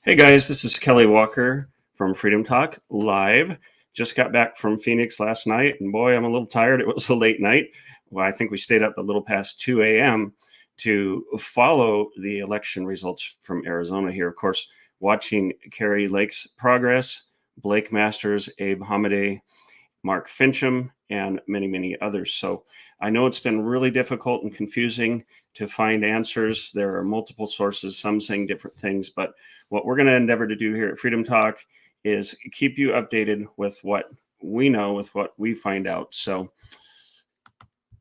Hey guys, this is Kelly Walker from Freedom Talk live. Just got back from Phoenix last night, and boy, I'm a little tired. It was a late night. Well, I think we stayed up a little past 2 a.m. to follow the election results from Arizona here. Of course, watching Kari Lake's progress, Blake Masters, Abe Hamadeh, Mark Fincham, and many, many others. So I know it's been really difficult and confusing to find answers. There are multiple sources, some saying different things, but what we're going to endeavor to do here at Freedom Talk is keep you updated with what we know, with what we find out. So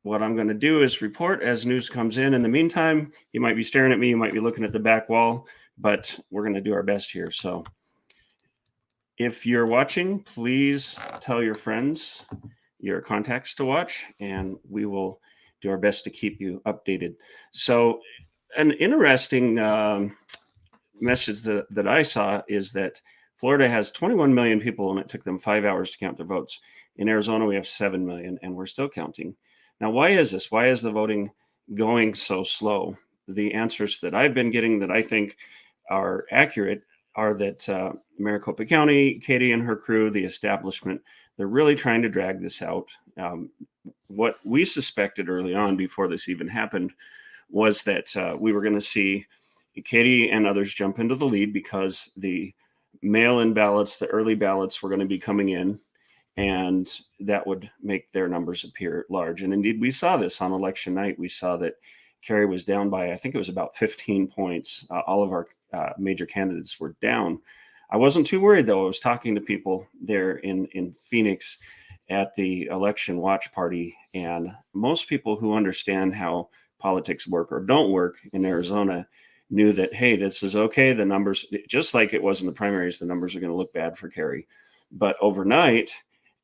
what I'm going to do is report as news comes in. In the meantime, you might be staring at me, you might be looking at the back wall, but we're going to do our best here. So if you're watching, please tell your friends, your contacts to watch, and we will do our best to keep you updated. So an interesting message that I saw is that Florida has 21 million people and it took them 5 hours to count their votes. In Arizona, we have 7 million and we're still counting. Now, why is this? Why is the voting going so slow? The answers that I've been getting that I think are accurate are that Maricopa County, Katie and her crew, the establishment, they're really trying to drag this out. What we suspected early on before this even happened was that we were going to see Katie and others jump into the lead because the mail-in ballots, the early ballots were going to be coming in, and that would make their numbers appear large. And indeed, we saw this on election night. We saw that Kari was down by, I think it was about 15 points. All of our major candidates were down. I wasn't too worried, though. I was talking to people there in Phoenix at the election watch party, and most people who understand how politics work or don't work in Arizona knew that, hey, this is okay. The numbers, just like it was in the primaries, the numbers are going to look bad for Kari. But overnight,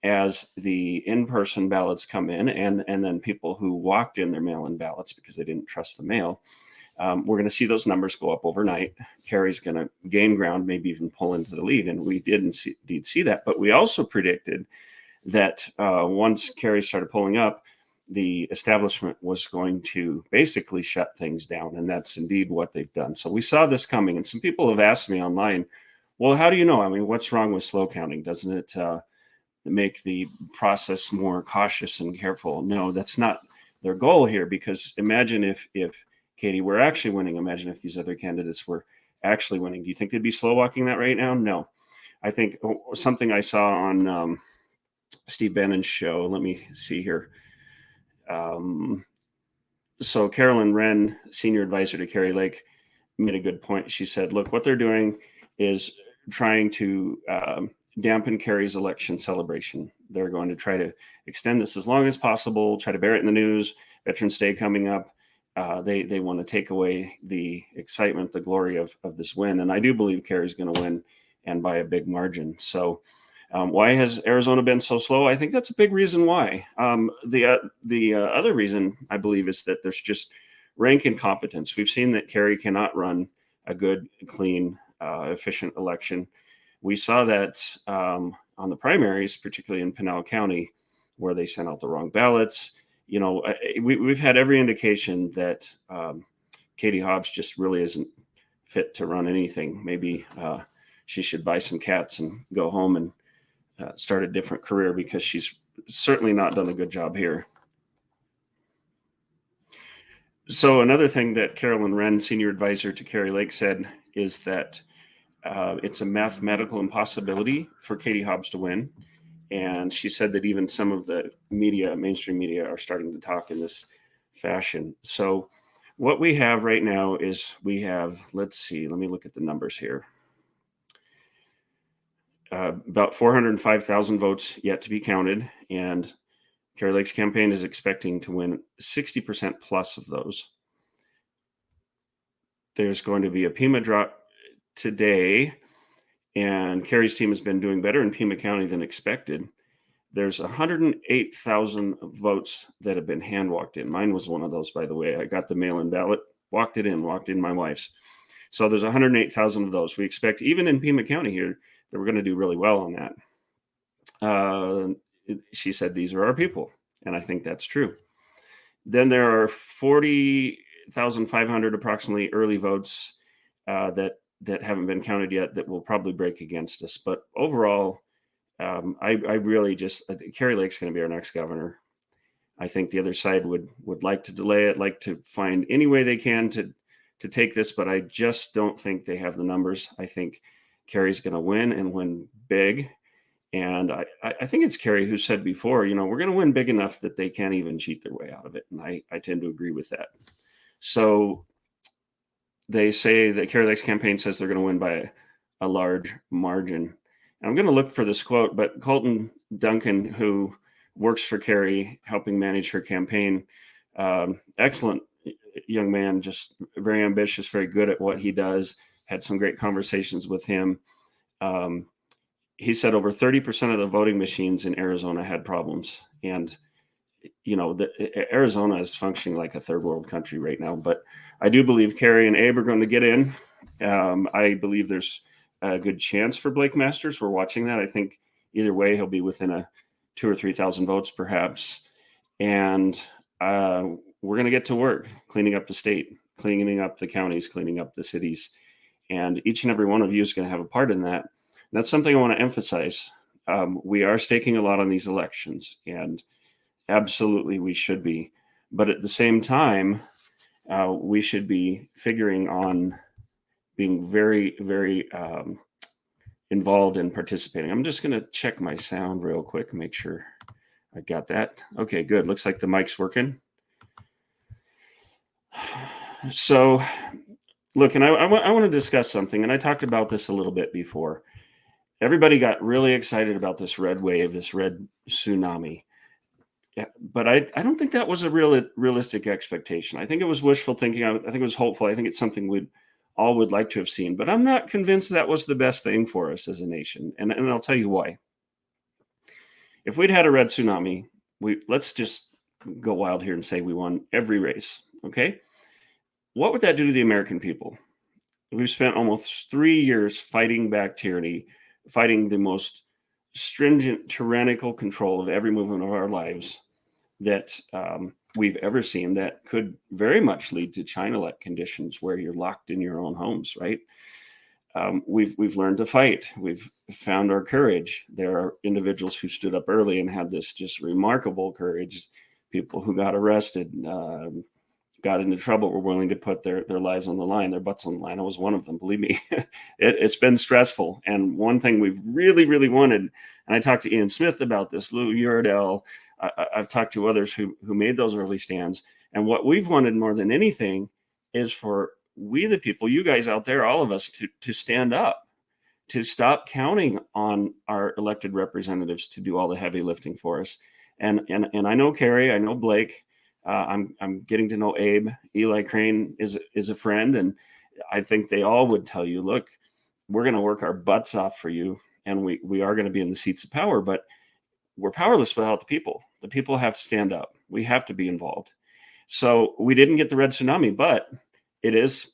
as the in-person ballots come in, and then people who walked in their mail-in ballots because they didn't trust the mail, we're going to see those numbers go up overnight. Kari's going to gain ground, maybe even pull into the lead, and we did indeed see that. But we also predicted that once Kari started pulling up, the establishment was going to basically shut things down, and that's indeed what they've done. So we saw this coming, and some people have asked me online, well, how do you know? I mean, what's wrong with slow counting? Doesn't it make the process more cautious and careful? No, that's not their goal here, because imagine if Katie were actually winning. Imagine if these other candidates were actually winning. Do you think they'd be slow walking that right now? No. I think something I saw on Steve Bannon's show, let me see here. So Carolyn Wren, senior advisor to Kari Lake, made a good point. She said, look, what they're doing is trying to dampen Kari's election celebration. They're going to try to extend this as long as possible, try to bear it in the news. Veterans Day coming up. They want to take away the excitement, the glory of this win. And I do believe Kari's going to win, and by a big margin. So why has Arizona been so slow? I think that's a big reason why. The other reason, I believe, is that there's just rank incompetence. We've seen that Kari cannot run a good, clean, efficient election. We saw that on the primaries, particularly in Pinal County, where they sent out the wrong ballots. You know, we've had every indication that Katie Hobbs just really isn't fit to run anything. Maybe she should buy some cats and go home and start a different career, because she's certainly not done a good job here. So another thing that Carolyn Wren, senior advisor to Kari Lake, said is that it's a mathematical impossibility for Katie Hobbs to win. And she said that even some of the media, mainstream media, are starting to talk in this fashion. So what we have right now is we have, let's see, let me look at the numbers here. About 405,000 votes yet to be counted, and Kari Lake's campaign is expecting to win 60% plus of those. There's going to be a Pima drop today, and Kari's team has been doing better in Pima County than expected. There's 108,000 votes that have been hand walked in. Mine was one of those, by the way. I got the mail-in ballot, walked in my wife's. So there's 108,000 of those. We expect, even in Pima County here, that we're going to do really well on that. She said, these are our people. And I think that's true. Then there are 40,500 approximately early votes that that haven't been counted yet that will probably break against us. But overall, I really just Kari Lake's going to be our next governor. I think the other side would like to delay it, like to find any way they can to take this, but I just don't think they have the numbers. I think Kari's going to win and win big. And I think it's Kari who said before, we're going to win big enough that they can't even cheat their way out of it. And I tend to agree with that. So they say that Kari Lake's campaign says they're going to win by a large margin. I'm going to look for this quote, but Colton Duncan, who works for Kari, helping manage her campaign, excellent young man, just very ambitious, very good at what he does. Had some great conversations with him. He said over 30% of the voting machines in Arizona had problems. And, Arizona is functioning like a third world country right now. But I do believe Kari and Abe are going to get in. I believe there's a good chance for Blake Masters. We're watching that. I think either way, he'll be within a 2,000 or 3,000 votes, perhaps. And we're going to get to work cleaning up the state, cleaning up the counties, cleaning up the cities. And each and every one of you is going to have a part in that. And that's something I want to emphasize. We are staking a lot on these elections, and absolutely we should be. But at the same time, we should be figuring on being very, very involved in participating. I'm just going to check my sound real quick, make sure I got that. Okay, good. Looks like the mic's working. So, look, and I want to discuss something, and I talked about this a little bit before. Everybody got really excited about this red wave, this red tsunami. Yeah, but I don't think that was a realistic expectation. I think it was wishful thinking. I think it was hopeful. I think it's something we'd all would like to have seen, but I'm not convinced that was the best thing for us as a nation. And I'll tell you why. If we'd had a red tsunami, let's just go wild here and say we won every race. Okay. What would that do to the American people? We've spent almost 3 years fighting back tyranny, fighting the most stringent tyrannical control of every movement of our lives that we've ever seen, that could very much lead to China-like conditions where you're locked in your own homes, right? We've learned to fight. We've found our courage. There are individuals who stood up early and had this just remarkable courage. People who got arrested, got into trouble, were willing to put their lives on the line, their butts on the line. I was one of them, believe me. It's been stressful. And one thing we've really, really wanted, and I talked to Ian Smith about this, Lou Uredell, I've talked to others who made those early stands. And what we've wanted more than anything is for we, the people, you guys out there, all of us, to stand up, to stop counting on our elected representatives to do all the heavy lifting for us. And I know Kari, I know Blake. I'm getting to know Abe. Eli Crane is a friend, and I think they all would tell you, look, we're going to work our butts off for you, and we are going to be in the seats of power, but we're powerless without the people. The people have to stand up. We have to be involved. So we didn't get the red tsunami, but it is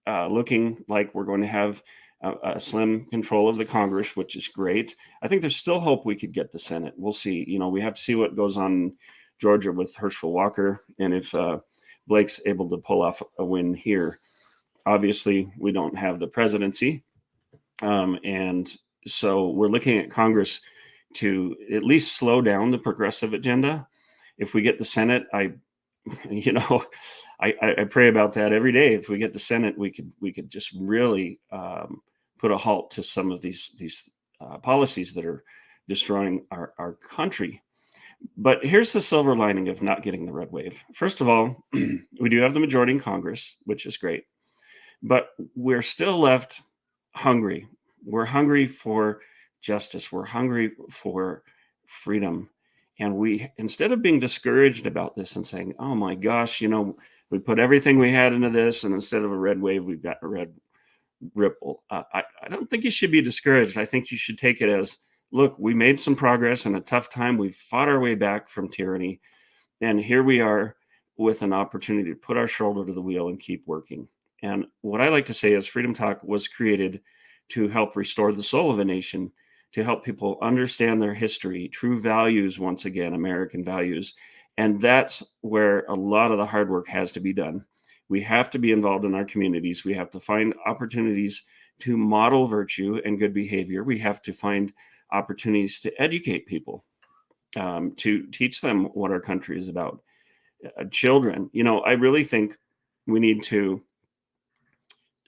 looking like we're going to have a slim control of the Congress, which is great. I think there's still hope we could get the Senate. We'll see. We have to see what goes on in Georgia with Herschel Walker, and if Blake's able to pull off a win here. Obviously, we don't have the presidency, and so we're looking at Congress to at least slow down the progressive agenda. If we get the Senate, I pray about that every day. If we get the Senate, we could just really put a halt to some of these policies that are destroying our country. But here's the silver lining of not getting the red wave. First of all, we do have the majority in Congress, which is great, but we're still left hungry. We're hungry for justice. We're hungry for freedom. And we, instead of being discouraged about this and saying, oh my gosh, we put everything we had into this, and instead of a red wave, we've got a red ripple. I don't think you should be discouraged. I think you should take it as, look, we made some progress in a tough time. We've fought our way back from tyranny. And here we are with an opportunity to put our shoulder to the wheel and keep working. And what I like to say is Freedom Talk was created to help restore the soul of a nation, to help people understand their history, true values, once again, American values. And that's where a lot of the hard work has to be done. We have to be involved in our communities. We have to find opportunities to model virtue and good behavior. We have to find opportunities to educate people, to teach them what our country is about. Children, I really think we need to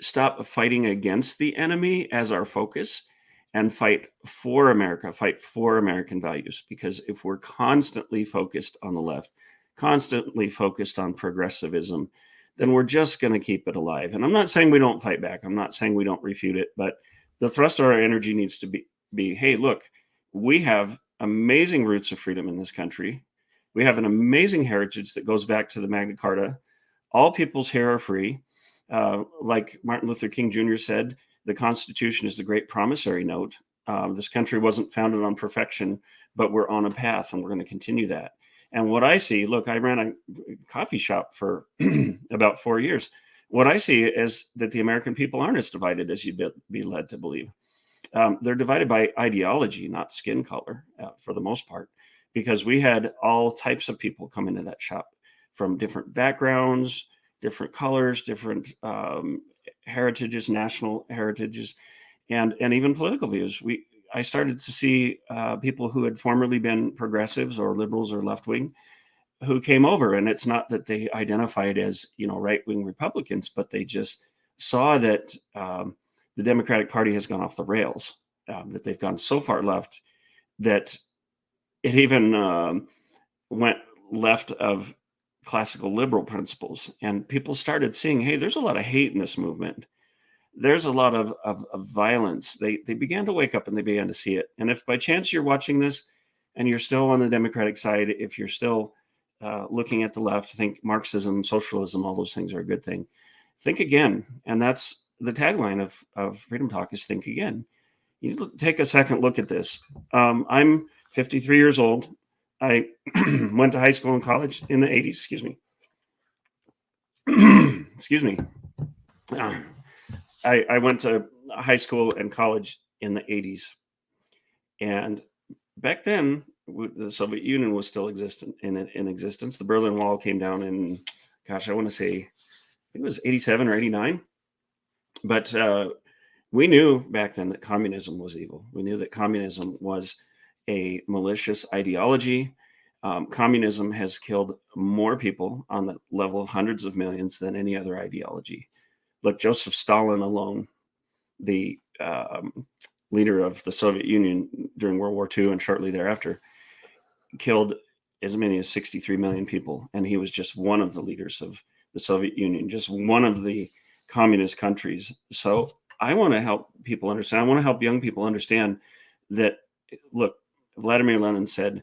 stop fighting against the enemy as our focus and fight for America, fight for American values. Because if we're constantly focused on the left, constantly focused on progressivism, then we're just going to keep it alive. And I'm not saying we don't fight back. I'm not saying we don't refute it, but the thrust of our energy needs to be, hey, look, we have amazing roots of freedom in this country. We have an amazing heritage that goes back to the Magna Carta. All peoples here are free. Like Martin Luther King Jr. said, the Constitution is the great promissory note. This country wasn't founded on perfection, but we're on a path, and we're going to continue that. And what I see, look, I ran a coffee shop for about 4 years. What I see is that the American people aren't as divided as you'd be led to believe. They're divided by ideology, not skin color, for the most part, because we had all types of people come into that shop from different backgrounds, different colors, different heritages, national heritages, and even political views. I started to see people who had formerly been progressives or liberals or left wing who came over, and it's not that they identified as right wing Republicans, but they just saw that the Democratic Party has gone off the rails, that they've gone so far left that it even went left of classical liberal principles. And people started seeing, hey, there's a lot of hate in this movement. There's a lot of violence. They began to wake up and they began to see it. And if by chance you're watching this and you're still on the Democratic side, if you're still looking at the left, think Marxism, socialism, all those things are a good thing. Think again. And that's the tagline of Freedom Talk is think again. You need to take a second look at this. I'm 53 years old. I went to high school and college in the 80s. Excuse me. Excuse me. I went to high school and college in the 80s. And back then, the Soviet Union was still in existence. The Berlin Wall came down in, I want to say, I think it was 87 or 89. But we knew back then that communism was evil. We knew that communism was a malicious ideology. Communism has killed more people on the level of hundreds of millions than any other ideology. Look, Joseph Stalin alone, the leader of the Soviet Union during World War II and shortly thereafter, killed as many as 63 million people. And he was just one of the leaders of the Soviet Union, just one of the communist countries. So I want to help people understand. I want to help young people understand that, look, Vladimir Lenin said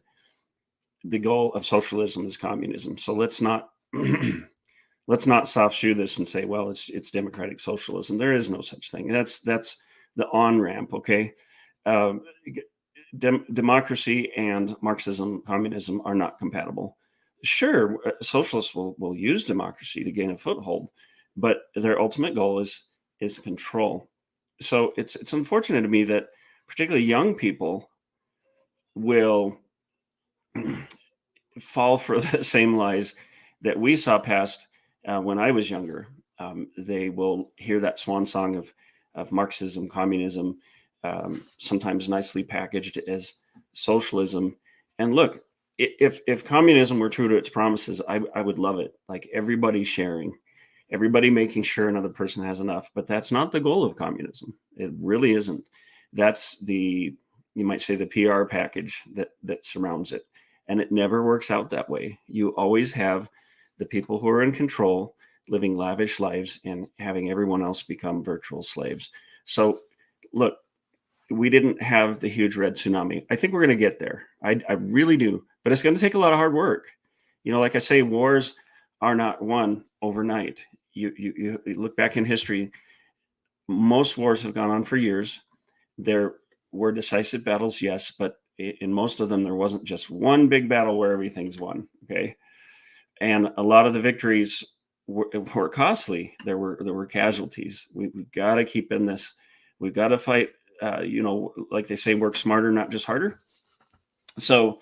the goal of socialism is communism. So let's not soft shoe this and say, well, it's democratic socialism. There is no such thing. That's the on-ramp, okay? Democracy and Marxism, communism are not compatible. Sure, socialists will use democracy to gain a foothold, but their ultimate goal is control. So it's unfortunate to me that particularly young people will fall for the same lies that we saw past when I was younger. They will hear that swan song of Marxism, communism, sometimes nicely packaged as socialism. And look, if communism were true to its promises, I would love it. Like everybody sharing, everybody making sure another person has enough. But that's not the goal of communism. It really isn't. That's you might say, the PR package that surrounds it. And it never works out that way. You always have the people who are in control living lavish lives and having everyone else become virtual slaves. So look, we didn't have the huge red tsunami. I think we're going to get there. I really do. But it's going to take a lot of hard work. Like I say, wars are not won overnight. You look back in history, most wars have gone on for years. There were decisive battles, yes, but in most of them, there wasn't just one big battle where everything's won. Okay. And a lot of the victories were costly. There were casualties. We've got to keep in this. We've got to fight, like they say, work smarter, not just harder. So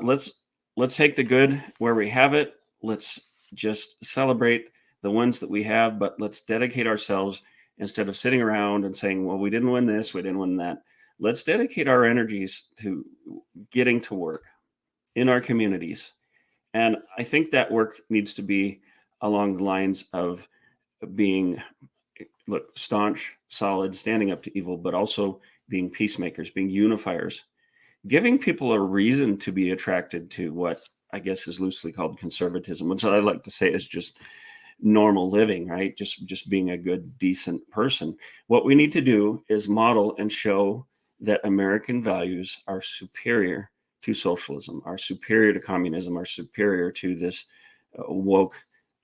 let's take the good where we have it. Let's just celebrate the ones that we have, but let's dedicate ourselves instead of sitting around and saying, well, we didn't win this, we didn't win that. Let's dedicate our energies to getting to work in our communities. And I think that work needs to be along the lines of being, look, staunch, solid, standing up to evil, but also being peacemakers, being unifiers, giving people a reason to be attracted to what I guess is loosely called conservatism, which I like to say is just normal living, right? Just being a good, decent person. What we need to do is model and show that American values are superior to socialism, are superior to communism, are superior to this woke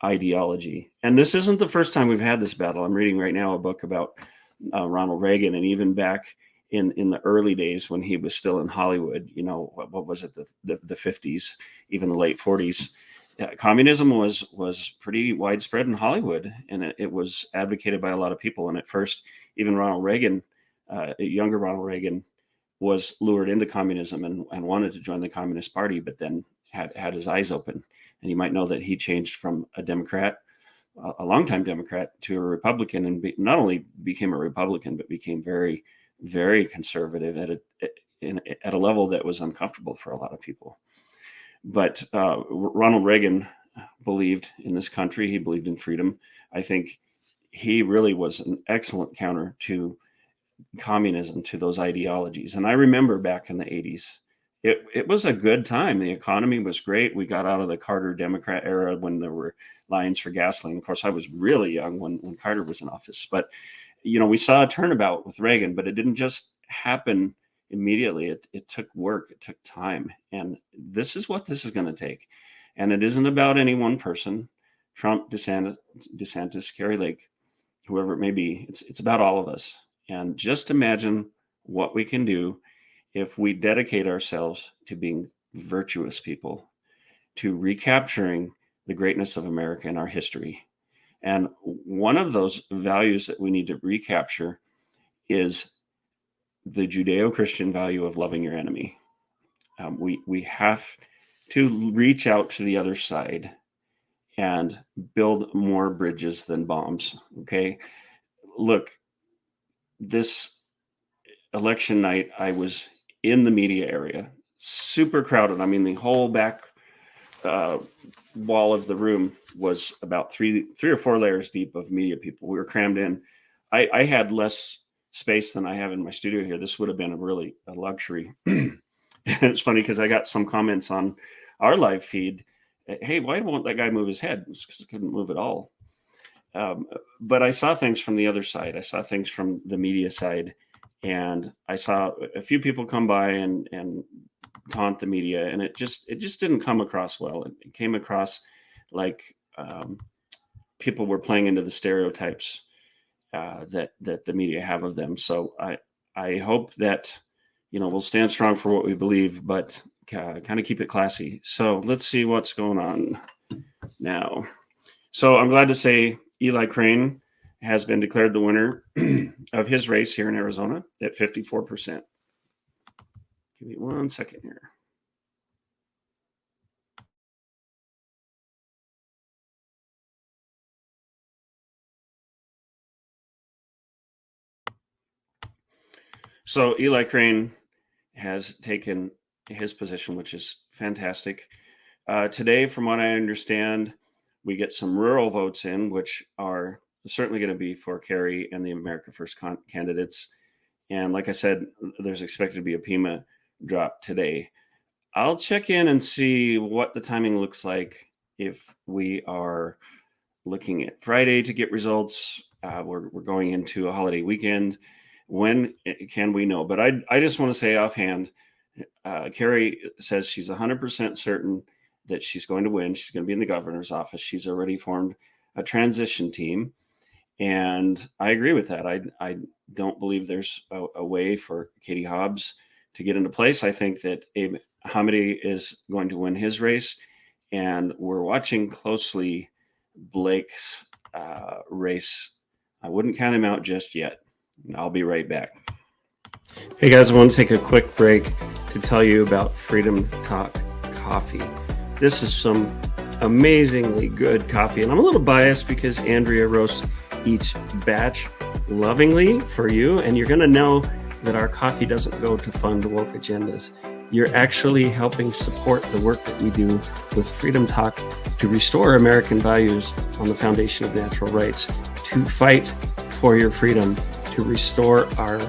ideology. And this isn't the first time we've had this battle. I'm reading right now a book about Ronald Reagan, and even back in the early days when he was still in Hollywood, what was it, the 50s, even the late 40s, communism was pretty widespread in Hollywood, and it was advocated by a lot of people. And at first, even Ronald Reagan, younger Ronald Reagan, was lured into communism and wanted to join the Communist Party, but then had his eyes open. And you might know that he changed from a Democrat, a longtime Democrat, to a Republican, and not only became a Republican, but became very, very conservative at a level that was uncomfortable for a lot of people. But Ronald Reagan believed in this country. He believed in freedom. I think he really was an excellent counter to communism, to those ideologies. And I remember back in the 80s, it was a good time. The economy was great. We got out of the Carter Democrat era when there were lines for gasoline. Of course, I was really young when Carter was in office. But, we saw a turnabout with Reagan, but it didn't just happen immediately. It took work. It took time. And this is what this is going to take. And it isn't about any one person, Trump, DeSantis, Kari Lake, whoever it may be. It's about all of us. And just imagine what we can do if we dedicate ourselves to being virtuous people, to recapturing the greatness of America in our history. And one of those values that we need to recapture is the Judeo-Christian value of loving your enemy. We have to reach out to the other side and build more bridges than bombs. Okay. Look, this election night, I was in the media area, super crowded. I mean, the whole back wall of the room was about three or four layers deep of media people. We were crammed in. I had less space than I have in my studio here. This would have been a luxury. It's funny because I got some comments on our live feed. Hey, why won't that guy move his head? It's because he couldn't move at all. But I saw things from the other side. I saw things from the media side, and I saw a few people come by and taunt the media, and it just didn't come across well. It came across like people were playing into the stereotypes that the media have of them. So I hope that we'll stand strong for what we believe, but kind of keep it classy. So let's see what's going on now. So I'm glad to say Eli Crane has been declared the winner of his race here in Arizona at 54%. Give me 1 second here. So Eli Crane has taken his position, which is fantastic. Today, from what I understand, we get some rural votes in, which are certainly going to be for Kari and the America First candidates. And like I said, there's expected to be a PEMA drop today. I'll check in and see what the timing looks like if we are looking at Friday to get results. We're going into a holiday weekend. When can we know? But I just want to say offhand, Kari says she's 100% certain that she's going to win. She's going to be in the governor's office. She's already formed a transition team. And I agree with that. I don't believe there's a way for Katie Hobbs to get into place. I think that Abe Hamidi is going to win his race. And we're watching closely Blake's race. I wouldn't count him out just yet. I'll be right back. Hey guys, I want to take a quick break to tell you about Freedom Talk Coffee. This is some amazingly good coffee. And I'm a little biased because Andrea roasts each batch lovingly for you. And you're going to know that our coffee doesn't go to fund woke agendas. You're actually helping support the work that we do with Freedom Talk to restore American values on the foundation of natural rights, to fight for your freedom, to restore our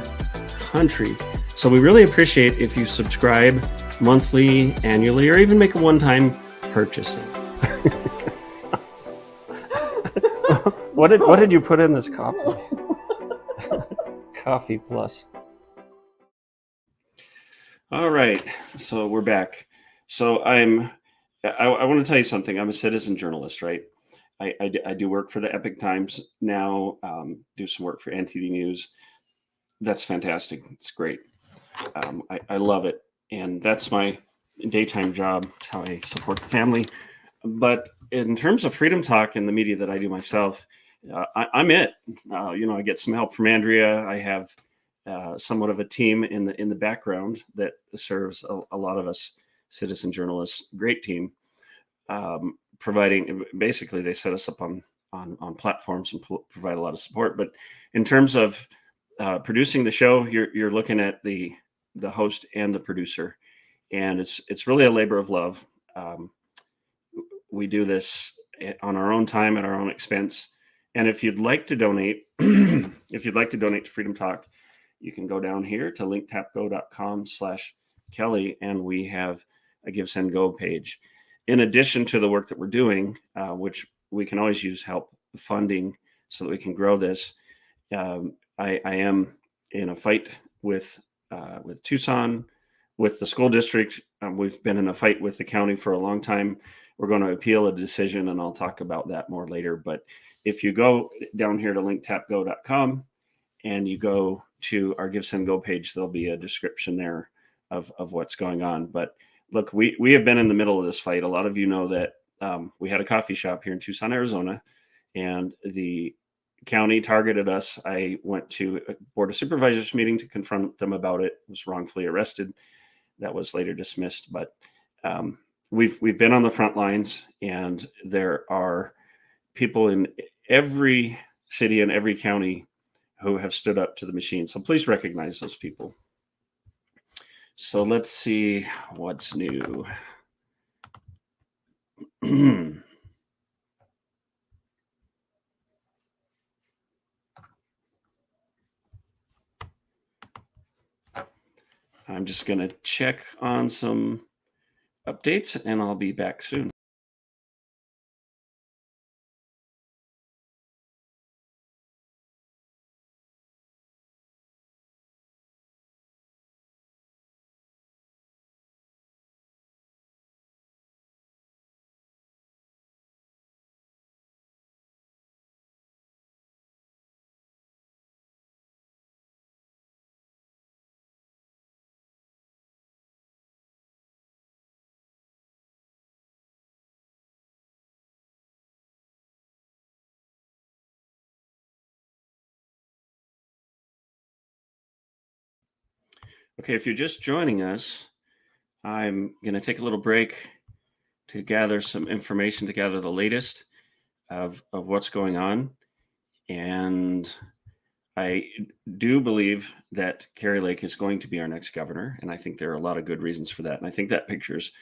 country. So we really appreciate if you subscribe monthly, annually, or even make a one-time purchase. What did you put in this coffee? Coffee plus. All right, so we're back. So I want to tell you something. I'm a citizen journalist, right? I do work for the Epic Times now, do some work for NTD News. That's fantastic. It's great. I love it. And that's my daytime job. It's how I support the family. But in terms of Freedom Talk and the media that I do myself, I'm it. I get some help from Andrea. I have somewhat of a team in the background that serves a lot of us citizen journalists. Great team, providing. Basically, they set us up on platforms and provide a lot of support. But in terms of producing the show, you're looking at the host and the producer, and it's really a labor of love. We do this on our own time at our own expense. And if you'd like to donate, to Freedom Talk, you can go down here to linktapgo.com/Kelly, and we have a Give, Send, Go page. In addition to the work that we're doing, which we can always use help funding so that we can grow this, I am in a fight with Tucson, with the school district. We've been in a fight with the county for a long time. We're going to appeal a decision, and I'll talk about that more later. But if you go down here to linktapgo.com and you go to our Give, Send, Go page, there'll be a description there of what's going on. But look, we have been in the middle of this fight. A lot of you know that we had a coffee shop here in Tucson, Arizona, and the county targeted us. I went to a Board of Supervisors meeting to confront them about it. I was wrongfully arrested. That was later dismissed. But we've been on the front lines, and there are people in every city and every county who have stood up to the machine. So please recognize those people. So let's see what's new. I'm just going to check on some updates, and I'll be back soon. Okay, if you're just joining us, I'm going to take a little break to gather some information, to gather the latest of what's going on. And I do believe that Kari Lake is going to be our next governor. And I think there are a lot of good reasons for that. And I think that picture's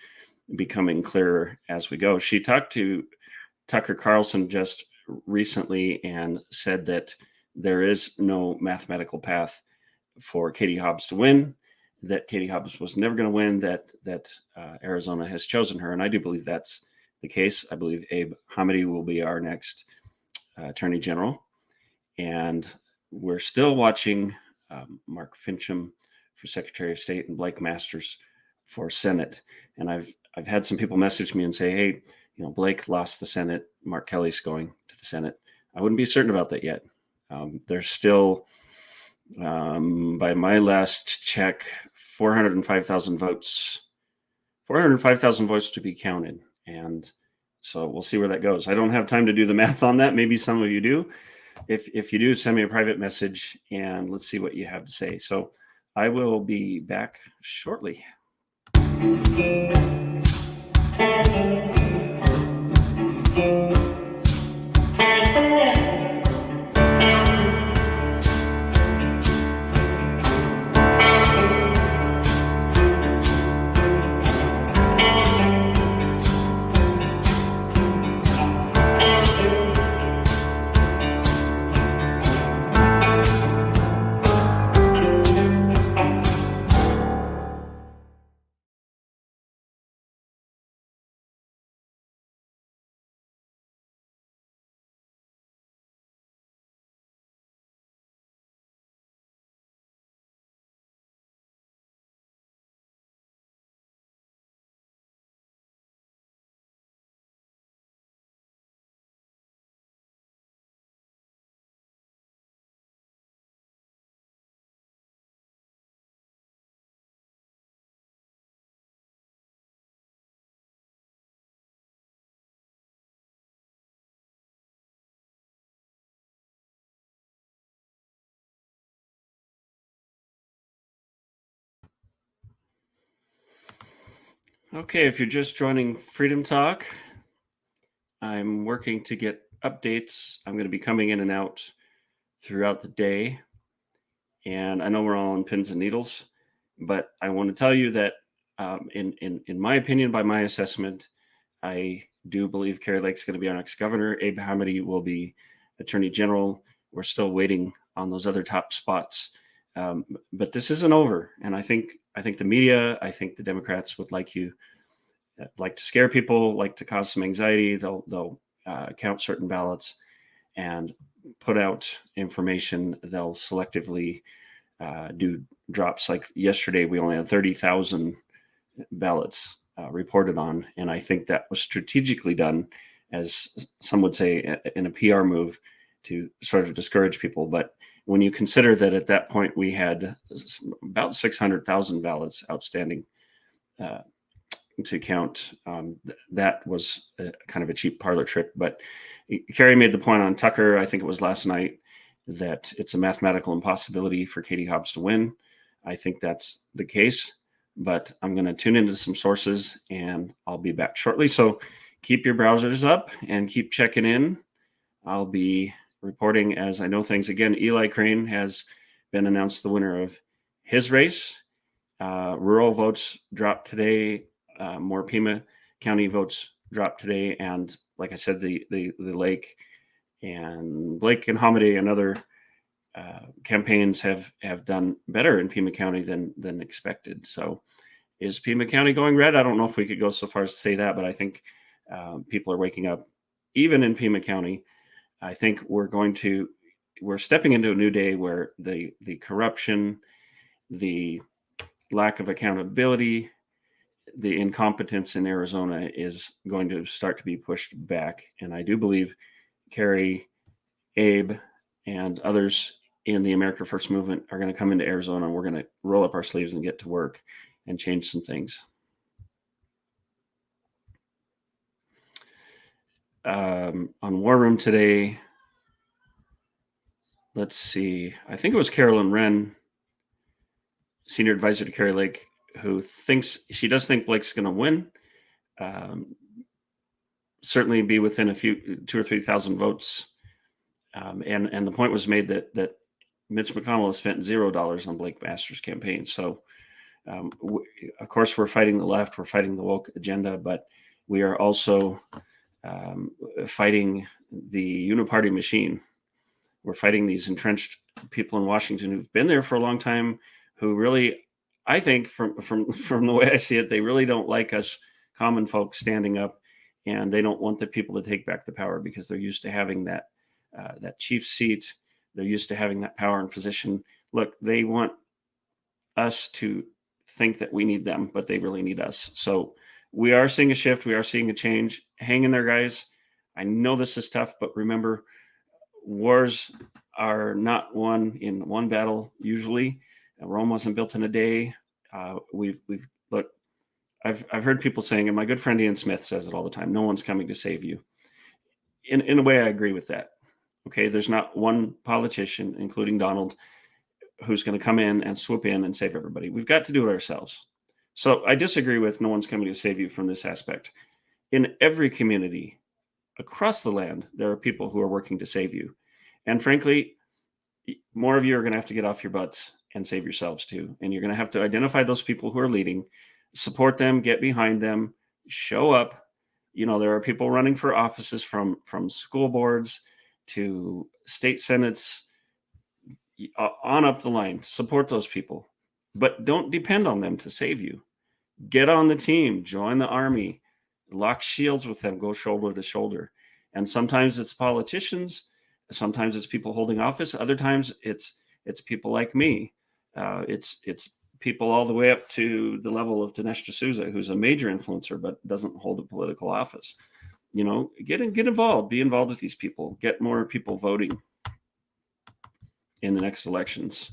becoming clearer as we go. She talked to Tucker Carlson just recently and said that there is no mathematical path for Katie Hobbs to win, that Katie Hobbs was never going to win, that Arizona has chosen her. And I do believe that's the case. I believe Abe Hamidi will be our next Attorney General. And we're still watching Mark Fincham for Secretary of State and Blake Masters for Senate. And I've had some people message me and say, hey, Blake lost the Senate. Mark Kelly's going to the Senate. I wouldn't be certain about that yet. There's still, by my last check, 405,000 votes. 405,000 votes to be counted. And so we'll see where that goes. I don't have time to do the math on that. Maybe some of you do. If you do, send me a private message and let's see what you have to say. So I will be back shortly. Okay, if you're just joining Freedom Talk, I'm working to get updates. I'm going to be coming in and out throughout the day. And I know we're all on pins and needles, but I want to tell you that, in my opinion, by my assessment, I do believe Kari Lake's going to be our next governor. Abe Hamidi will be attorney general. We're still waiting on those other top spots, but this isn't over. And I think the media, I think the Democrats would like to scare people, like to cause some anxiety. They'll count certain ballots and put out information. They'll selectively do drops. Like yesterday, we only had 30,000 ballots reported on, and I think that was strategically done, as some would say, in a PR move to sort of discourage people. But when you consider that at that point we had about 600,000 ballots outstanding to count, that was kind of a cheap parlor trick. But Kari made the point on Tucker, I think it was last night, that it's a mathematical impossibility for Katie Hobbs to win. I think that's the case, but I'm going to tune into some sources and I'll be back shortly. So keep your browsers up and keep checking in. I'll be reporting as I know things. Again, Eli Crane has been announced the winner of his race. Rural votes dropped today. More Pima County votes dropped today. And like I said, the Lake and Blake and Hamidi and other campaigns have done better in Pima County than expected. So is Pima County going red? I don't know if we could go so far as to say that, but I think people are waking up, even in Pima County. I think we're stepping into a new day where the corruption, the lack of accountability, the incompetence in Arizona is going to start to be pushed back. And I do believe Kari, Abe, and others in the America First movement are going to come into Arizona, and we're going to roll up our sleeves and get to work and change some things. On War Room today, let's see. I think it was Carolyn Wren, senior advisor to Kari Lake, who does think Blake's going to win. Certainly be within a few 2,000 or 3,000 votes. And the point was made that Mitch McConnell has spent $0 on Blake Masters' campaign. So, of course, we're fighting the left, we're fighting the woke agenda, but we are also fighting the uniparty machine. We're fighting these entrenched people in Washington who've been there for a long time, who really, I think, from the way I see it, they really don't like us common folks standing up, and they don't want the people to take back the power because they're used to having that chief seat. They're used to having that power and position. Look, they want us to think that we need them, but they really need us. So we are seeing a shift. We are seeing a change. Hang in there, guys. I know this is tough, but remember, wars are not won in one battle. Usually, Rome wasn't built in a day. Look. I've heard people saying, and my good friend Ian Smith says it all the time, no one's coming to save you. In a way, I agree with that. Okay, there's not one politician, including Donald, who's going to come in and swoop in and save everybody. We've got to do it ourselves. So I disagree with no one's coming to save you from this aspect. In every community across the land, there are people who are working to save you. And frankly, more of you are going to have to get off your butts and save yourselves too. And you're going to have to identify those people who are leading, support them, get behind them, show up. There are people running for offices from school boards to state senates, on up the line. Support those people, but don't depend on them to save you. Get on the team, join the army, lock shields with them, go shoulder to shoulder. And sometimes it's politicians, sometimes it's people holding office, other times it's people like me. It's people all the way up to the level of Dinesh D'Souza, who's a major influencer but doesn't hold a political office. Get involved, be involved with these people, get more people voting in the next elections.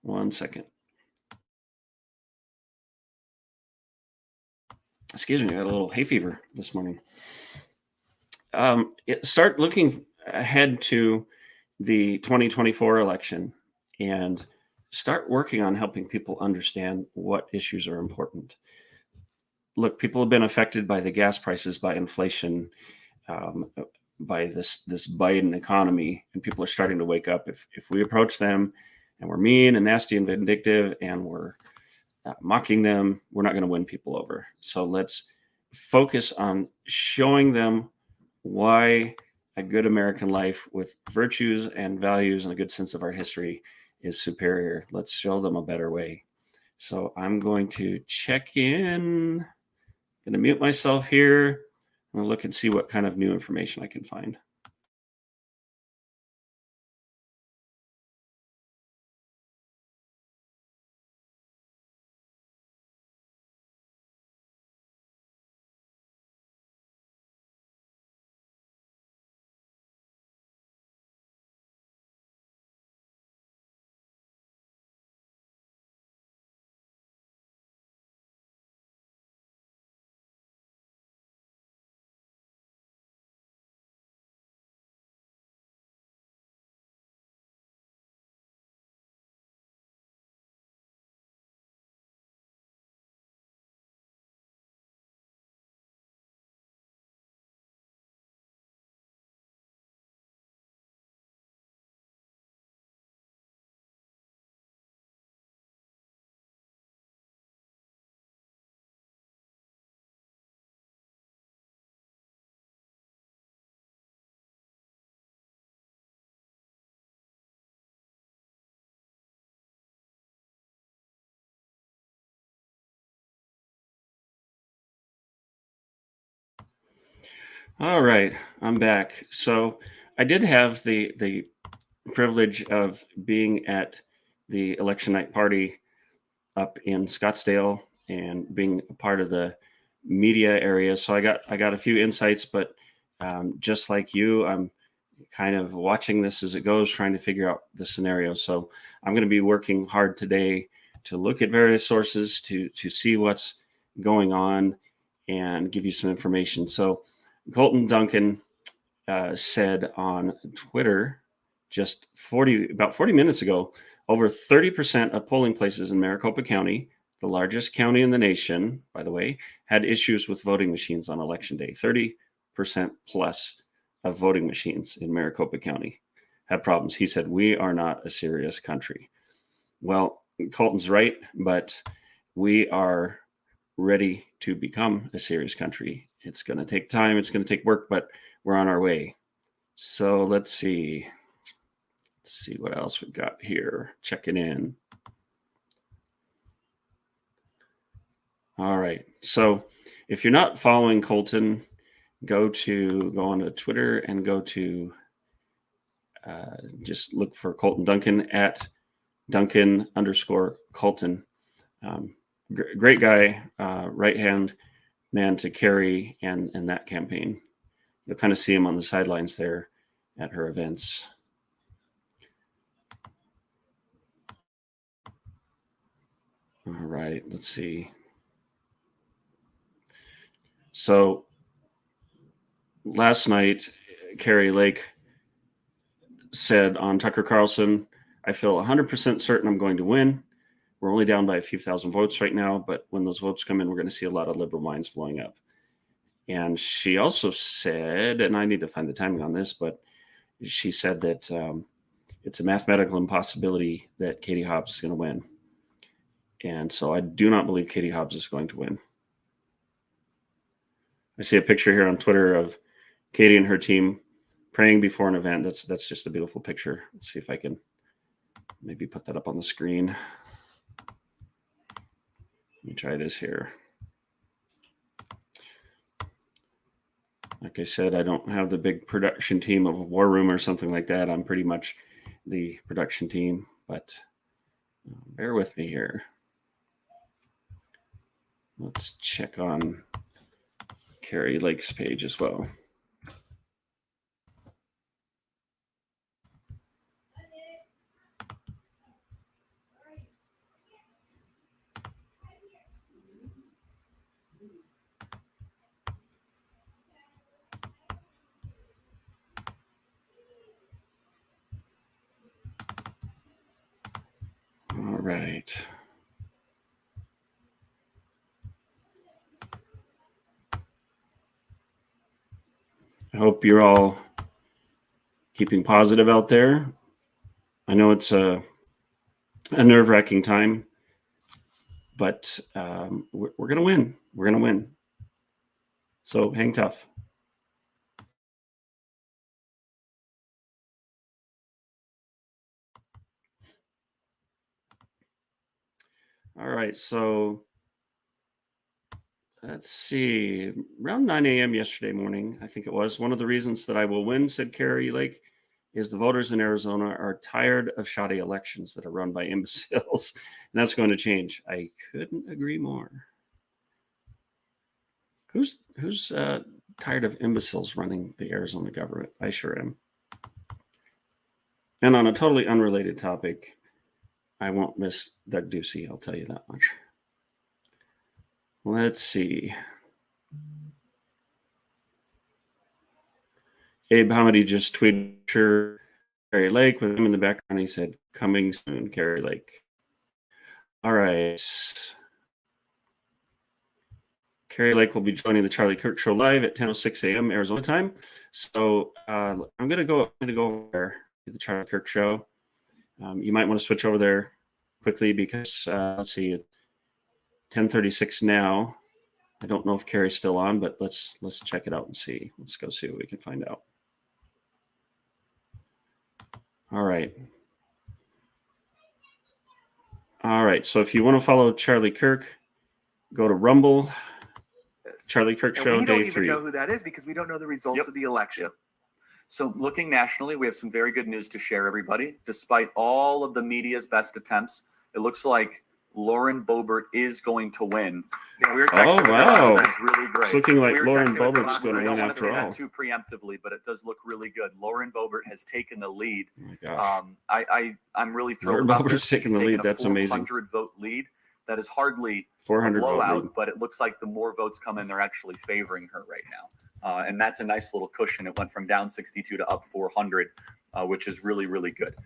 1 second. Excuse me, I got a little hay fever this morning. Start looking ahead to the 2024 election and start working on helping people understand what issues are important. look, people have been affected by the gas prices, by inflation, um, by this Biden economy, and people are starting to wake up. If we approach them and we're mean and nasty and vindictive and we're mocking them, we're not going to win people over. So let's focus on showing them why a good American life with virtues and values and a good sense of our history is superior. Let's show them a better way. So I'm going to check in. I'm going to mute myself here. I'm going to look and see what kind of new information I can find. All right, I'm back. So I did have the privilege of being at the election night party up in Scottsdale and being a part of the media area. So I got a few insights, but just like you, I'm kind of watching this as it goes, trying to figure out the scenario. So I'm going to be working hard today to look at various sources to see what's going on and give you some information. So Colton Duncan said on Twitter just about 40 minutes ago, over 30% of polling places in Maricopa County, the largest county in the nation, by the way, had issues with voting machines on election day. 30% plus of voting machines in Maricopa County had problems. He said, "We are not a serious country." Well, Colton's right, but we are ready to become a serious country. It's going to take time, it's going to take work, but we're on our way. So let's see. Let's see what else we've got here. Checking in. All right. So if you're not following Colton, go on to Twitter and go to just look for Colton Duncan at Duncan_Colton. Great guy, right hand man to Kari and that campaign. You'll kind of see him on the sidelines there at her events. All right, let's see. So last night, Kari Lake said on Tucker Carlson, "I feel 100% certain I'm going to win. We're only down by a few thousand votes right now, but when those votes come in, we're going to see a lot of liberal minds blowing up." And she also said, and I need to find the timing on this, but she said that it's a mathematical impossibility that Katie Hobbs is going to win. And so I do not believe Katie Hobbs is going to win. I see a picture here on Twitter of Katie and her team praying before an event. That's just a beautiful picture. Let's see if I can maybe put that up on the screen. Let me try this here. Like I said, I don't have the big production team of War Room or something like that. I'm pretty much the production team, but bear with me here. Let's check on Kari Lake's page as well. All right. hope you're all keeping positive out there. I know it's a nerve-wracking time, but we're going to win. We're going to win. So hang tough. All right, so let's see. Around 9 a.m. yesterday morning, I think it was, one of the reasons that I will win, said Kari Lake, is the voters in Arizona are tired of shoddy elections that are run by imbeciles, and that's going to change. I couldn't agree more. Who's tired of imbeciles running the Arizona government? I sure am. And on a totally unrelated topic, I won't miss Doug Ducey, I'll tell you that much. Let's see. Abe Hamidi just tweeted Kari Lake with him in the background. He said, coming soon, Kari Lake. All right. Kari Lake will be joining the Charlie Kirk Show live at 10:06 a.m. Arizona time. So I'm gonna go over there to the Charlie Kirk Show. You might want to switch over there quickly because let's see, at 10:36 now. I don't know if Kari's still on, but let's check it out and see. Let's go see what we can find out. All right. All right. So if you want to follow Charlie Kirk, go to Rumble. Charlie Kirk Show, we don't day even 3. know who that is because we don't know the results of the election. So looking nationally, we have some very good news to share, everybody. Despite all of the media's best attempts, it looks like Lauren Boebert is going to win. Yeah, we were texting with her last night. It's really great. It's looking like we Lauren Boebert's going to win after all. I don't want to say all. that too preemptively, but it does look really good. Lauren Boebert has taken the lead. Oh my gosh. I'm really thrilled Lauren about Boebert's this. taking the lead. That's amazing. 400 vote lead. That is hardly 400 a blowout, vote lead. but it looks like the more votes come in, they're actually favoring her right now. And that's a nice little cushion. It went from down 62 to up 400, which is really, really good.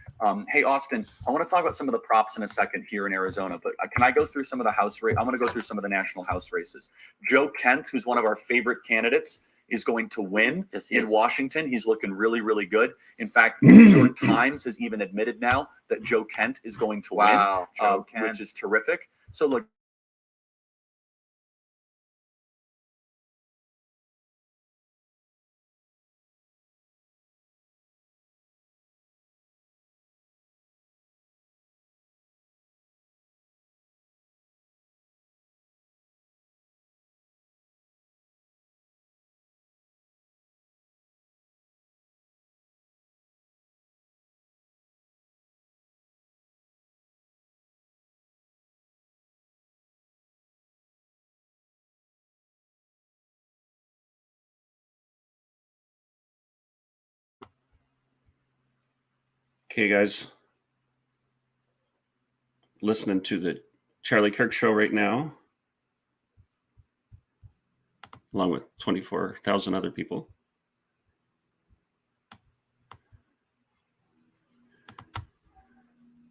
Hey, Austin, I want to talk about some of the props in a second here in Arizona, but can I go through some of the House race? I want to go through some of the national House races. Joe Kent, who's one of our favorite candidates, is going to win in Washington. He's looking really, really good. In fact, the New York Times has even admitted now that Joe Kent is going to win, which is terrific. So look, Okay, guys. Listening to the Charlie Kirk Show right now, along with 24,000 other people.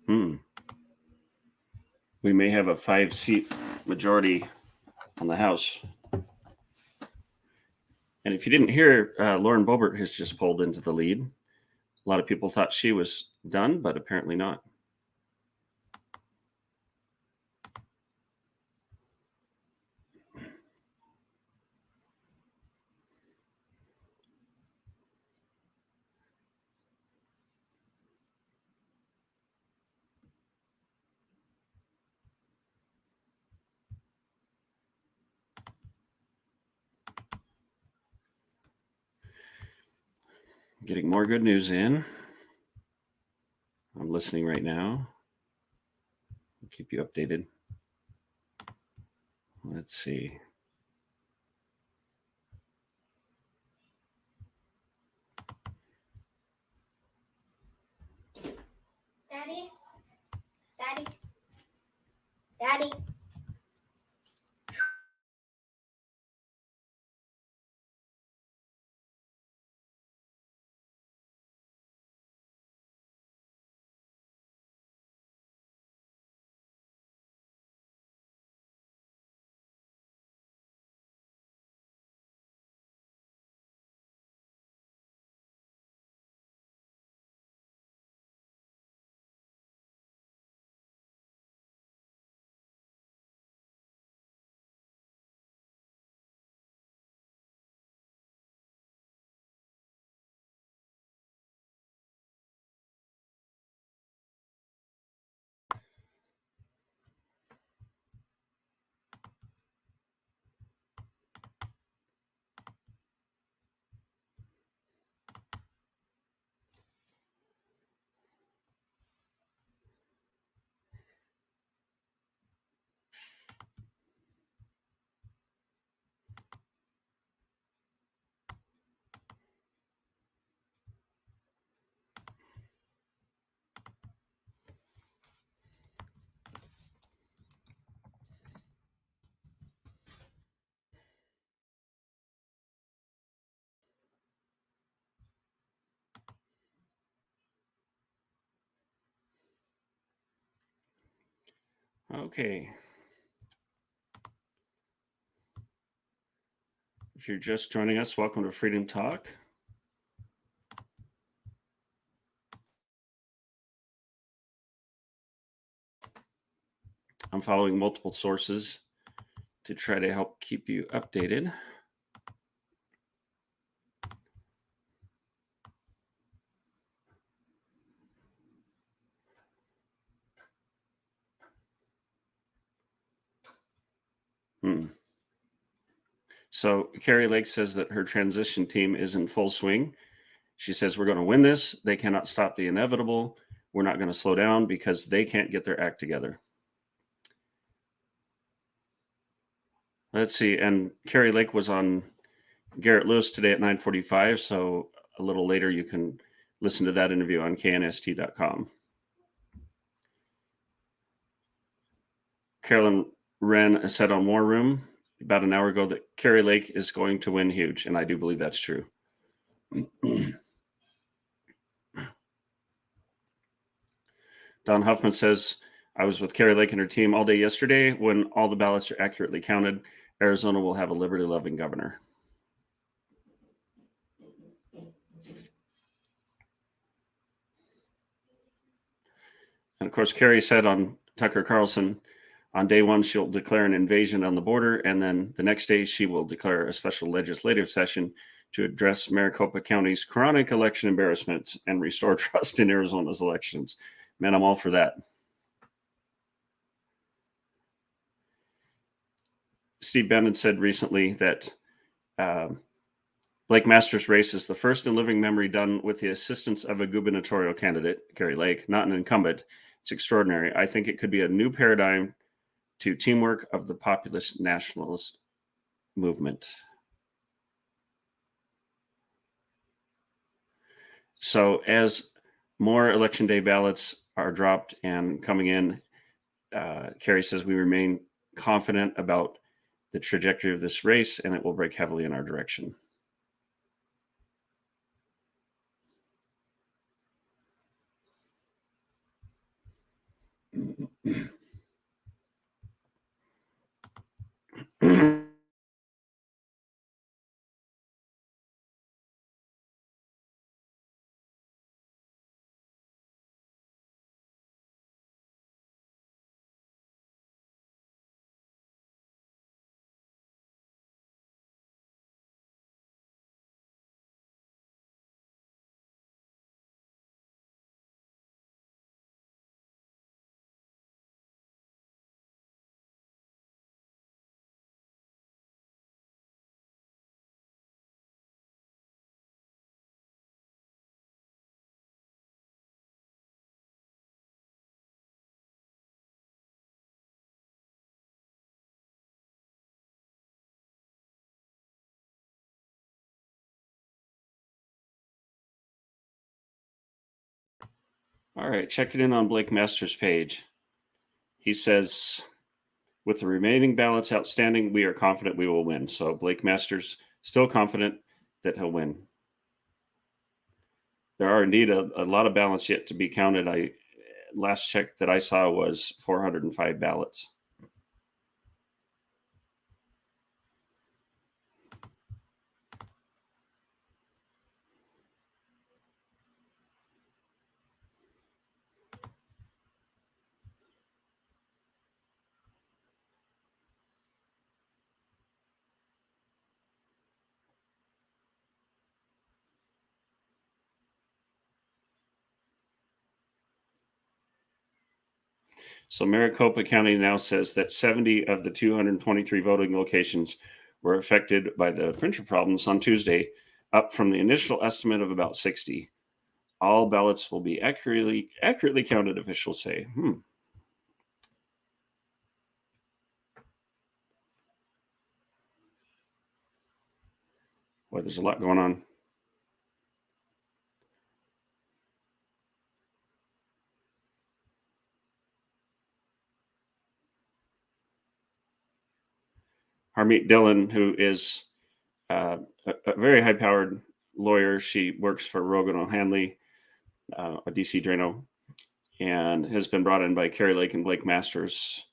We may have a 5-seat majority on the House. And if you didn't hear, Lauren Boebert has just pulled into the lead. A lot of people thought she was done, but apparently not. Getting more good news in. I'm listening right now. I'll keep you updated. Let's see. Daddy? Daddy? Daddy? Okay. If you're just joining us, welcome to Freedom Talk. I'm following multiple sources to try to help keep you updated. So Kari Lake says that her transition team is in full swing. She says, we're going to win this. They cannot stop the inevitable. We're not going to slow down because they can't get their act together. Let's see. And Kari Lake was on Garrett Lewis today at 9:45. So a little later, you can listen to that interview on knst.com. Carolyn Wren said on War Room about an hour ago that Kari Lake is going to win huge. And I do believe that's true. Don Huffman says, I was with Kari Lake and her team all day yesterday. When all the ballots are accurately counted, Arizona will have a liberty-loving governor. And of course, Kari said on Tucker Carlson, on day one, she'll declare an invasion on the border. And then the next day, she will declare a special legislative session to address Maricopa County's chronic election embarrassments and restore trust in Arizona's elections. Man, I'm all for that. Steve Bannon said recently that Blake Masters' race is the first in living memory done with the assistance of a gubernatorial candidate, Kari Lake, not an incumbent. It's extraordinary. I think it could be a new paradigm to teamwork of the populist nationalist movement. So as more election day ballots are dropped and coming in, Kari says we remain confident about the trajectory of this race, and it will break heavily in our direction. All right, check it in on Blake Masters' page. He says, with the remaining ballots outstanding, we are confident we will win. So Blake Masters still confident that he'll win. There are indeed a lot of ballots yet to be counted. Last check that I saw was 405 ballots. So Maricopa County now says that 70 of the 223 voting locations were affected by the printer problems on Tuesday, up from the initial estimate of about 60. All ballots will be accurately counted, officials say. Boy, there's a lot going on. Harmeet Dillon, who is a very high-powered lawyer. She works for Rogan O'Hanley, a DC Drano, and has been brought in by Kari Lake and Blake Masters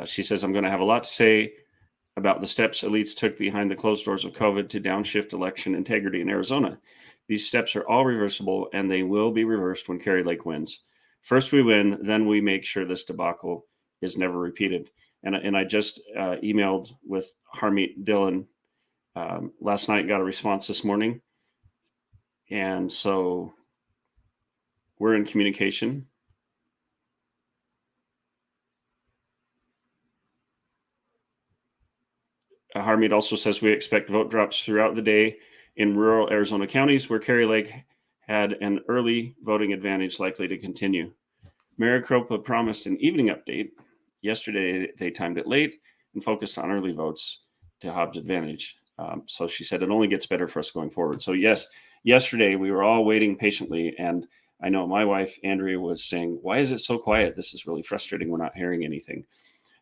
She says, I'm going to have a lot to say about the steps elites took behind the closed doors of COVID to downshift election integrity in Arizona. These steps are all reversible, and they will be reversed when Kari Lake wins. First we win, then we make sure this debacle is never repeated. And I just emailed with Harmeet Dillon last night, got a response this morning. And so we're in communication. Harmeet also says we expect vote drops throughout the day in rural Arizona counties where Kari Lake had an early voting advantage likely to continue. Maricopa promised an evening update. Yesterday, they timed it late and focused on early votes to Hobbs' advantage. So she said it only gets better for us going forward. So yes, yesterday we were all waiting patiently. And I know my wife, Andrea, was saying, why is it so quiet? This is really frustrating. We're not hearing anything.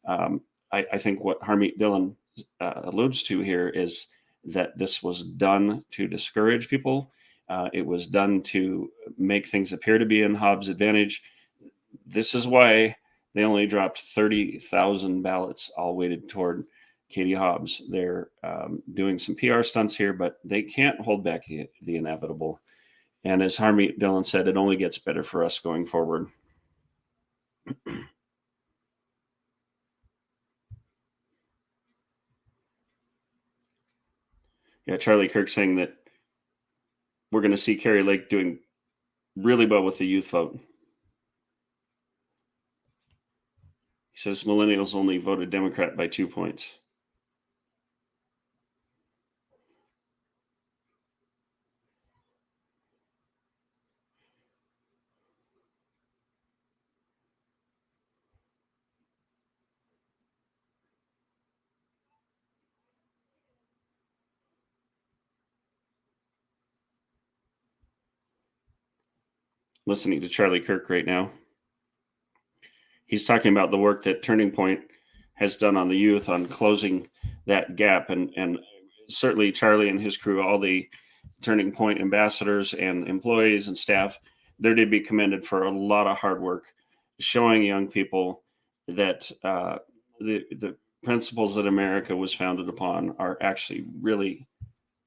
I think what Harmeet Dillon alludes to here is that this was done to discourage people. It was done to make things appear to be in Hobbs' advantage. This is why they only dropped 30,000 ballots, all weighted toward Katie Hobbs. They're doing some PR stunts here, but they can't hold back the inevitable. And as Harmeet Dillon said, it only gets better for us going forward. Yeah, Charlie Kirk saying that we're going to see Kari Lake doing really well with the youth vote. He says millennials only voted Democrat by 2 points. Listening to Charlie Kirk right now. He's talking about the work that Turning Point has done on the youth on closing that gap. And certainly Charlie and his crew, all the Turning Point ambassadors and employees and staff, they're to be commended for a lot of hard work, showing young people that the principles that America was founded upon are actually really,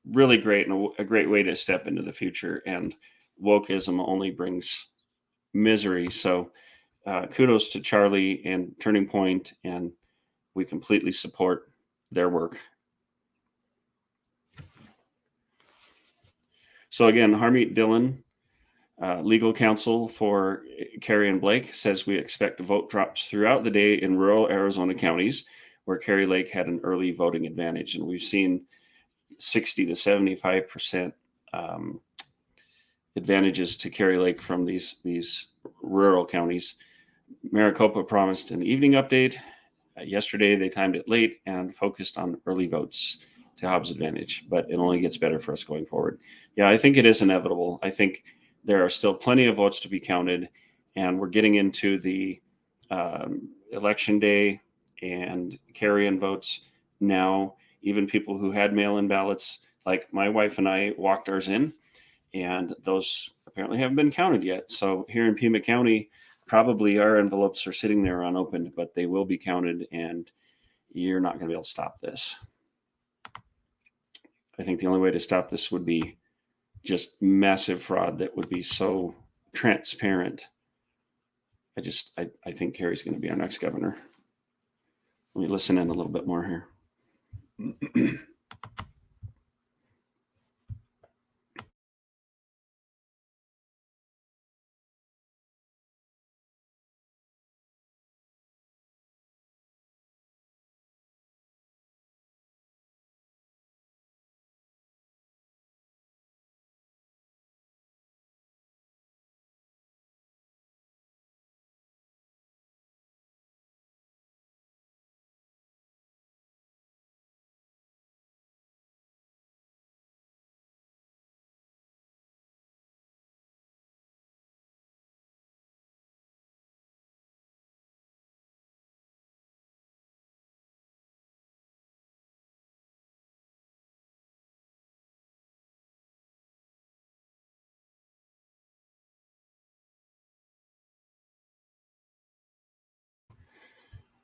really great and a great way to step into the future. And wokeism only brings misery. So kudos to Charlie and Turning Point, and we completely support their work. So again, Harmeet Dillon, legal counsel for Kari and Blake, says we expect vote drops throughout the day in rural Arizona counties where Kari Lake had an early voting advantage. And we've seen 60 to 75% advantages to Kari Lake from these rural counties. Maricopa promised an evening update. Yesterday, they timed it late and focused on early votes to Hobbs' advantage, but it only gets better for us going forward. Yeah, I think it is inevitable. I think there are still plenty of votes to be counted, and we're getting into the election day and carry-in votes now. Even people who had mail-in ballots, like my wife and I, walked ours in, and those apparently haven't been counted yet. So here in Pima County, probably our envelopes are sitting there unopened, but they will be counted, and you're not going to be able to stop this. I think the only way to stop this would be just massive fraud that would be so transparent. I think Kari's going to be our next governor. Let me listen in a little bit more here.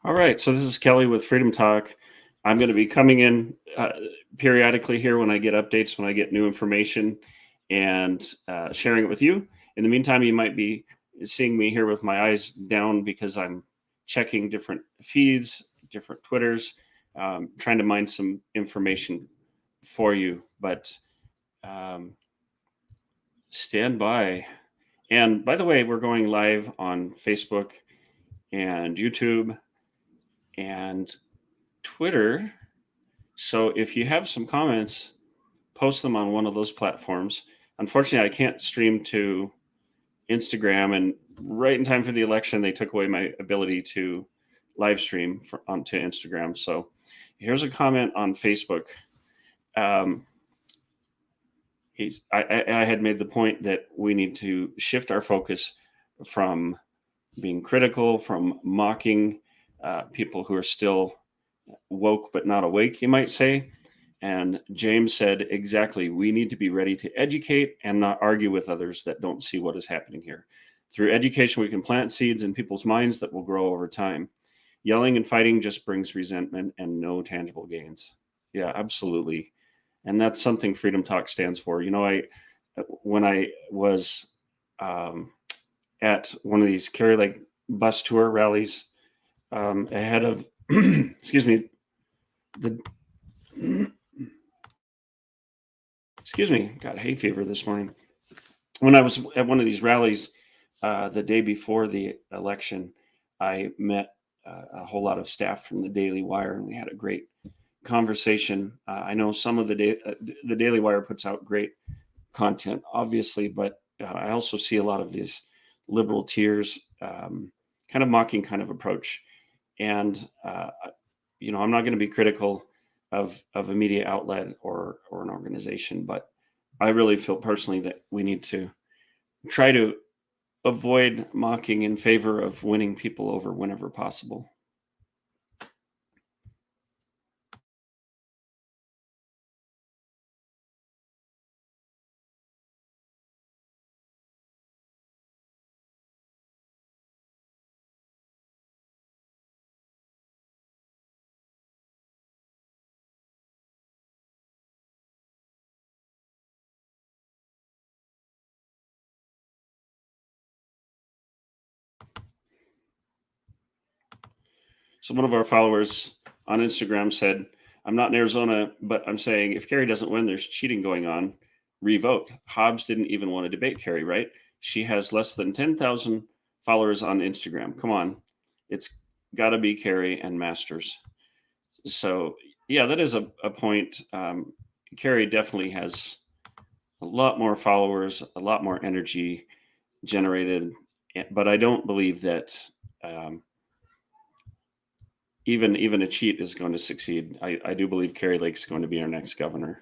All right. So this is Kelly with Freedom Talk. I'm going to be coming in periodically here when I get updates, when I get new information, and sharing it with you. In the meantime, you might be seeing me here with my eyes down because I'm checking different feeds, different Twitters, trying to mine some information for you. But stand by. And by the way, we're going live on Facebook and YouTube and Twitter. So if you have some comments, post them on one of those platforms. Unfortunately, I can't stream to Instagram, and right in time for the election, they took away my ability to live stream onto Instagram. So here's a comment on Facebook. I had made the point that we need to shift our focus from being critical, from mocking people who are still woke but not awake, you might say. And James said, exactly, we need to be ready to educate and not argue with others that don't see what is happening here. Through education, we can plant seeds in people's minds that will grow over time. Yelling and fighting just brings resentment and no tangible gains. Yeah, absolutely. And that's something Freedom Talk stands for. When I was at one of these Kari Lake bus tour rallies ahead of, excuse me, the got hay fever this morning. When I was at one of these rallies the day before the election, I met a whole lot of staff from the Daily Wire, and we had a great conversation. I know some of the Daily Wire puts out great content, obviously, but I also see a lot of these liberal tears, kind of mocking kind of approach. And I'm not going to be critical of a media outlet or an organization, but I really feel personally that we need to try to avoid mocking in favor of winning people over whenever possible. So one of our followers on Instagram said, I'm not in Arizona, but I'm saying if Kari doesn't win, there's cheating going on. Revote. Hobbs didn't even want to debate Kari, right? She has less than 10,000 followers on Instagram. Come on. It's got to be Kari and Masters. So, yeah, that is a point. Kari definitely has a lot more followers, a lot more energy generated, but I don't believe that even a cheat is going to succeed. I do believe Kari Lake's going to be our next governor.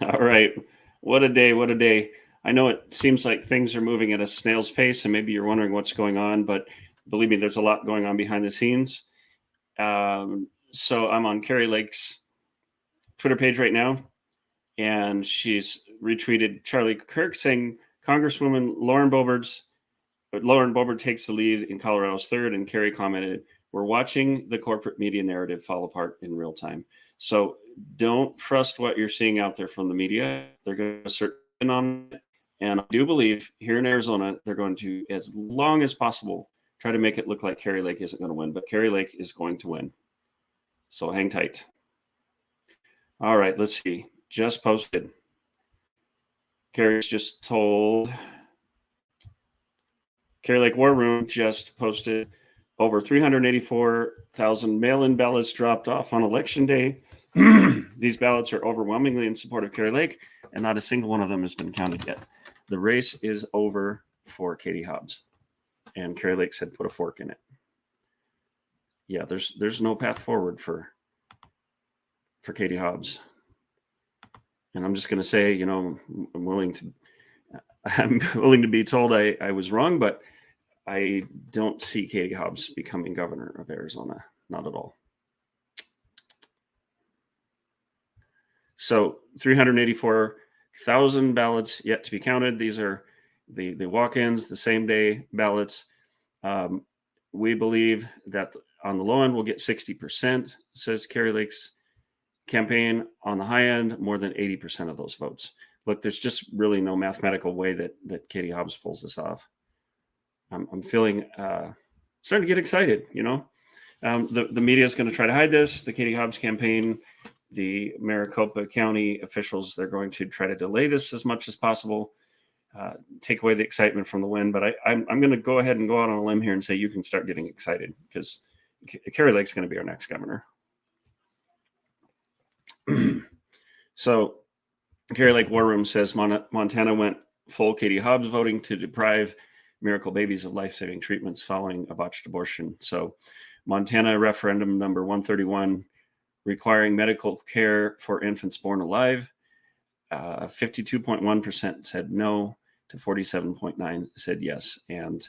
All right. What a day. What a day. I know it seems like things are moving at a snail's pace, and maybe you're wondering what's going on, but believe me, there's a lot going on behind the scenes. So I'm on Kari Lake's Twitter page right now, and she's retweeted Charlie Kirk saying Congresswoman Lauren Boebert takes the lead in Colorado's third, and Kari commented, "We're watching the corporate media narrative fall apart in real time." So don't trust what you're seeing out there from the media. They're going to assert on it. And I do believe here in Arizona, they're going to, as long as possible, try to make it look like Kari Lake isn't going to win, but Kari Lake is going to win. So hang tight. All right, let's see. Just posted. Kari's just told. Kari Lake War Room just posted over 384,000 mail-in ballots dropped off on Election Day. These ballots are overwhelmingly in support of Kari Lake, and not a single one of them has been counted yet. The race is over for Katie Hobbs, and Kari Lake said put a fork in it. Yeah, there's no path forward for Katie Hobbs. And I'm just going to say, you know, I'm willing to be told I was wrong, but I don't see Katie Hobbs becoming governor of Arizona. Not at all. So 384,000 ballots yet to be counted. These are the walk-ins, the same day ballots. We believe that on the low end, we'll get 60%, says Kari Lake's campaign. On the high end, more than 80% of those votes. Look, there's just really no mathematical way that Katie Hobbs pulls this off. I'm feeling starting to get excited, you know. The media is going to try to hide this. The Katie Hobbs campaign, the Maricopa County officials, they're going to try to delay this as much as possible, take away the excitement from the win. But I'm going to go ahead and go out on a limb here and say you can start getting excited because Kari Lake's going to be our next governor. So Kari Lake War Room says Montana went full Katie Hobbs voting to deprive miracle babies of life-saving treatments following a botched abortion. So Montana referendum number 131 requiring medical care for infants born alive. 52.1% said no to 47.9% said yes. And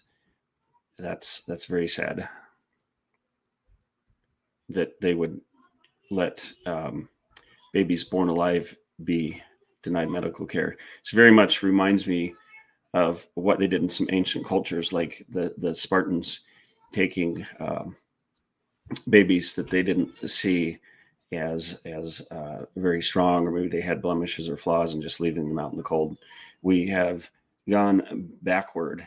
that's very sad that they would let babies born alive be denied medical care. It very much reminds me of what they did in some ancient cultures, like the Spartans taking babies that they didn't see as very strong, or maybe they had blemishes or flaws, and just leaving them out in the cold. We have gone backward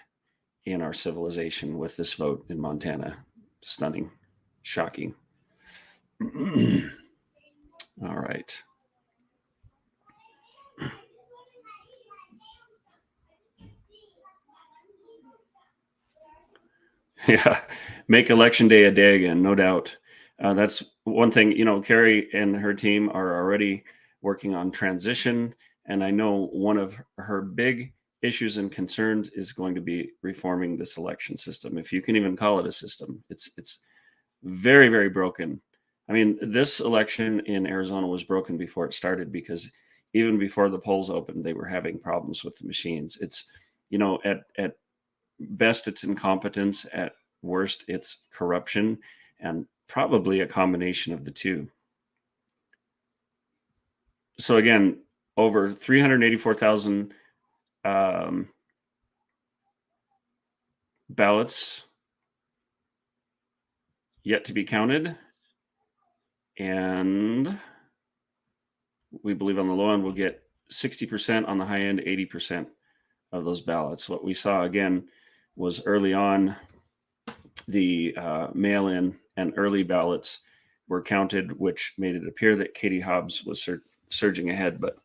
in our civilization with this vote in Montana. Stunning, shocking. All right. Yeah, make election day a day again, no doubt. That's one thing, you know, Kari and her team are already working on transition. And I know one of her big issues and concerns is going to be reforming this election system. If you can even call it a system, it's very, very broken. I mean, this election in Arizona was broken before it started because even before the polls opened, they were having problems with the machines. It's, you know, at best, it's incompetence. At worst, it's corruption, and probably a combination of the two. So again, over 384,000 ballots yet to be counted. And we believe on the low end, we'll get 60%, on the high end, 80% of those ballots. What we saw again was early on, the mail-in and early ballots were counted, which made it appear that Katie Hobbs was surging ahead, but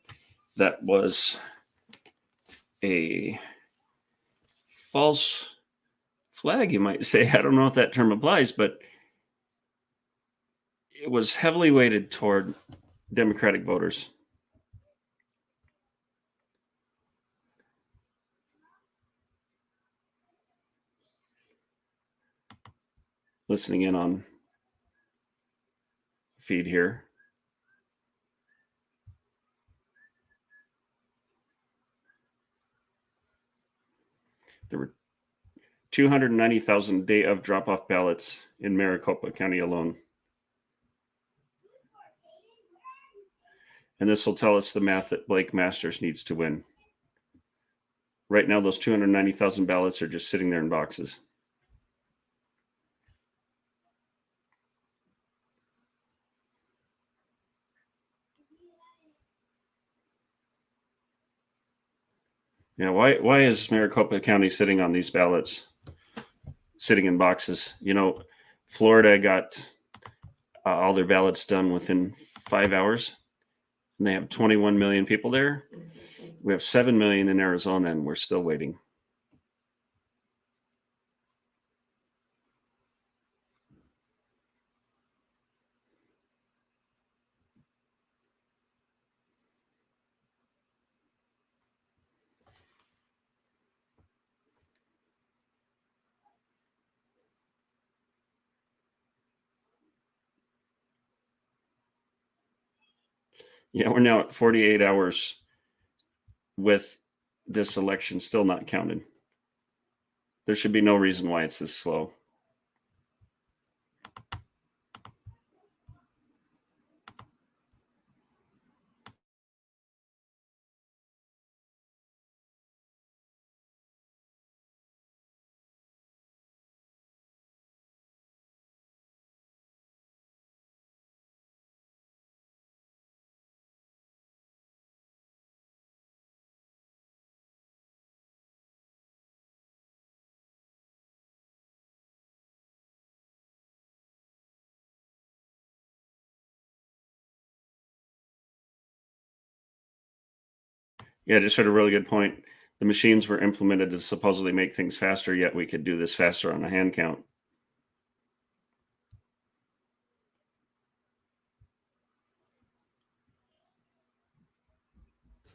that was a false flag, you might say. I don't know if that term applies, but it was heavily weighted toward Democratic voters. Listening in on feed here. There were 290,000 day of drop-off ballots in Maricopa County alone. And this will tell us the math that Blake Masters needs to win. Right now, those 290,000 ballots are just sitting there in boxes. Yeah, why is Maricopa County sitting on these ballots, sitting in boxes? You know, Florida got all their ballots done within 5 hours, and they have 21 million people there. We have 7 million in Arizona, and we're still waiting. Yeah, we're now at 48 hours with this election still not counted. There should be no reason why it's this slow. Yeah, just heard a really good point. The machines were implemented to supposedly make things faster, yet we could do this faster on a hand count.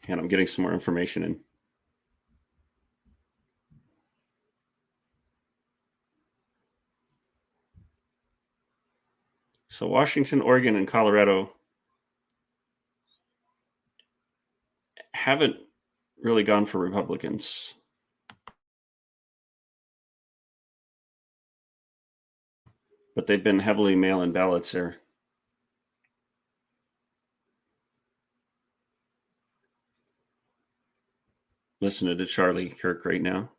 And I'm getting some more information in. So Washington, Oregon, and Colorado haven't really gone for Republicans. But they've been heavily mail-in ballots there. Listening to Charlie Kirk right now.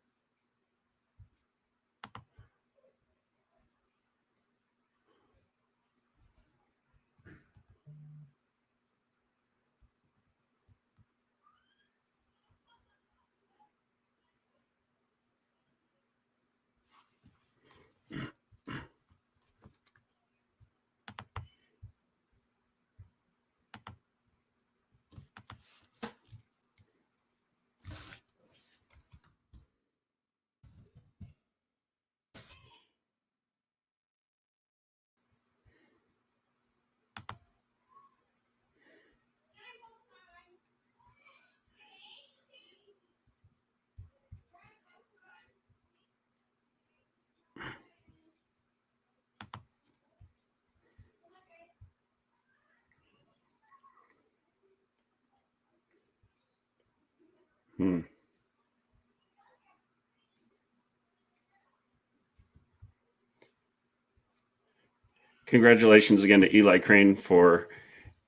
Congratulations again to Eli Crane for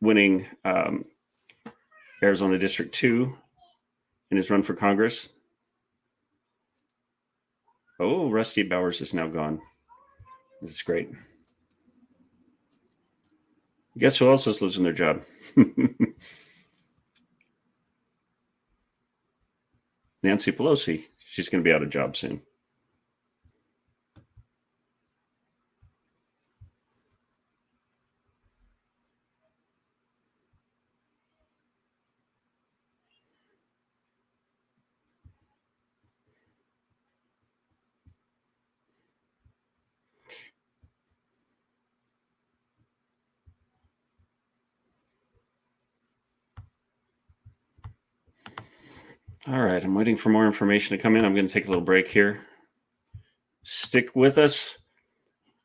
winning Arizona District 2 in his run for Congress. Oh, Rusty Bowers is now gone. This is great. Guess who else is losing their job? Nancy Pelosi. She's going to be out of job soon. All right, I'm waiting for more information to come in. I'm going to take a little break here. Stick with us.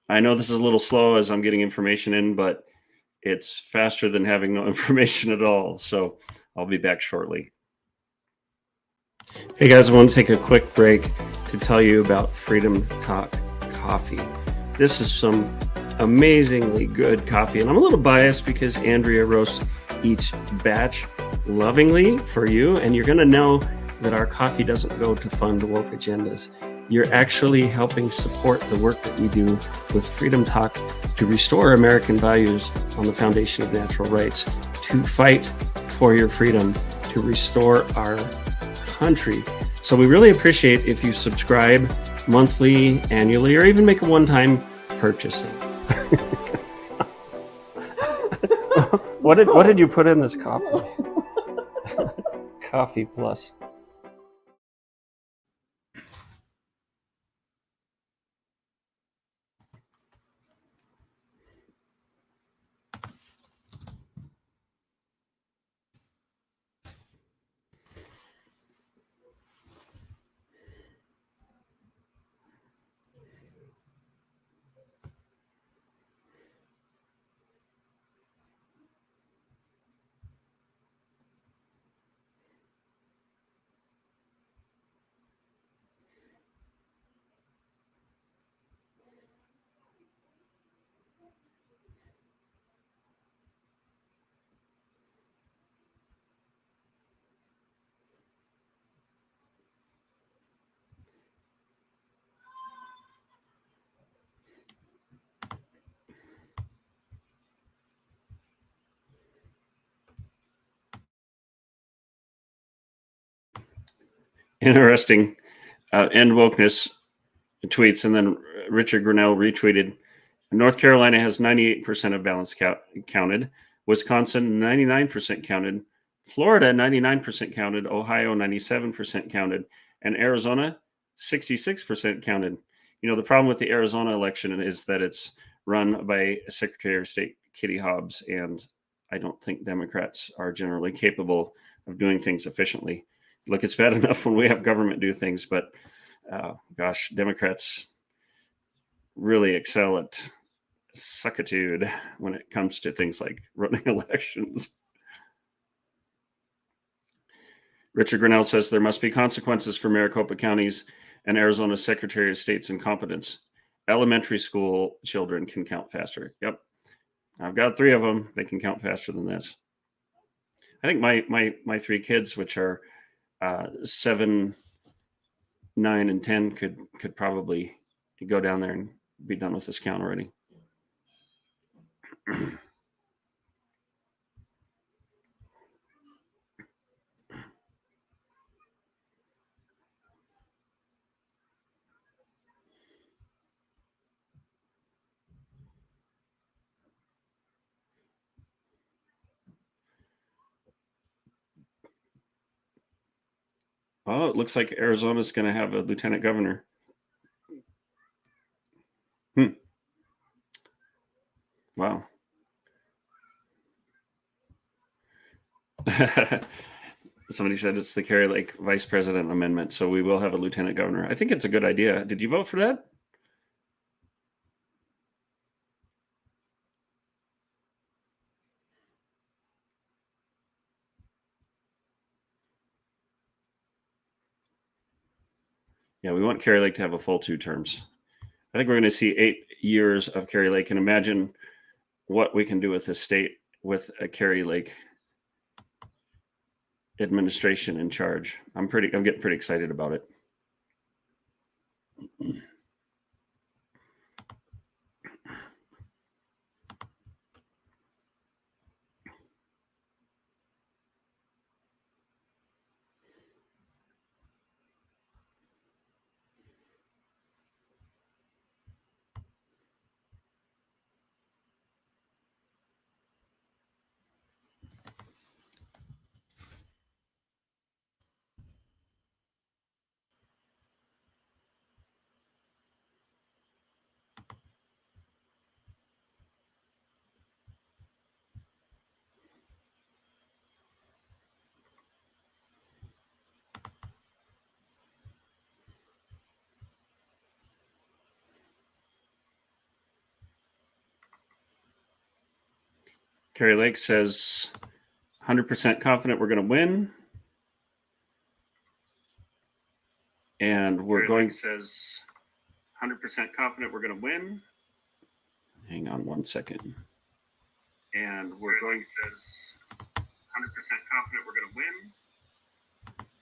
I know this is a little slow as I'm getting information in, but it's faster than having no information at all. So I'll be back shortly. Hey guys, I want to take a quick break to tell you about Freedom Talk coffee. This is some amazingly good coffee, and I'm a little biased because Andrea roasts each batch lovingly for you, and you're going to know that our coffee doesn't go to fund woke agendas. You're actually helping support the work that we do with Freedom Talk to restore American values on the foundation of natural rights, to fight for your freedom, to restore our country. So we really appreciate if you subscribe monthly, annually, or even make a one-time purchasing. What did you put in this coffee? Coffee plus. Interesting. End wokeness tweets, and then Richard Grinnell retweeted. North Carolina has 98% of ballots counted. Wisconsin, 99% counted. Florida, 99% counted. Ohio, 97% counted. And Arizona, 66% counted. You know, the problem with the Arizona election is that it's run by Secretary of State Kitty Hobbs, and I don't think Democrats are generally capable of doing things efficiently. Look, it's bad enough when we have government do things, but gosh, Democrats really excel at suckitude when it comes to things like running elections. Richard Grinnell says there must be consequences for Maricopa County's and Arizona's Secretary of State's incompetence. Elementary school children can count faster. Yep. I've got 3 of them. They can count faster than this. I think my 3 kids, which are 7, 9, and 10, could probably go down there and be done with this count already. Oh, it looks like Arizona's going to have a lieutenant governor. Wow. Somebody said it's the Kari Lake vice president amendment, so we will have a lieutenant governor. I think it's a good idea. Did you vote for that? Yeah, we want Kari Lake to have a full 2 terms. I think we're going to see 8 years of Kari Lake, and imagine what we can do with the state with a Kari Lake administration in charge. I'm getting pretty excited about it. Kari Lake says 100% confident we're going to win. And we're going says 100% confident we're going to win. Hang on one second. And we're going says 100% confident we're going to win.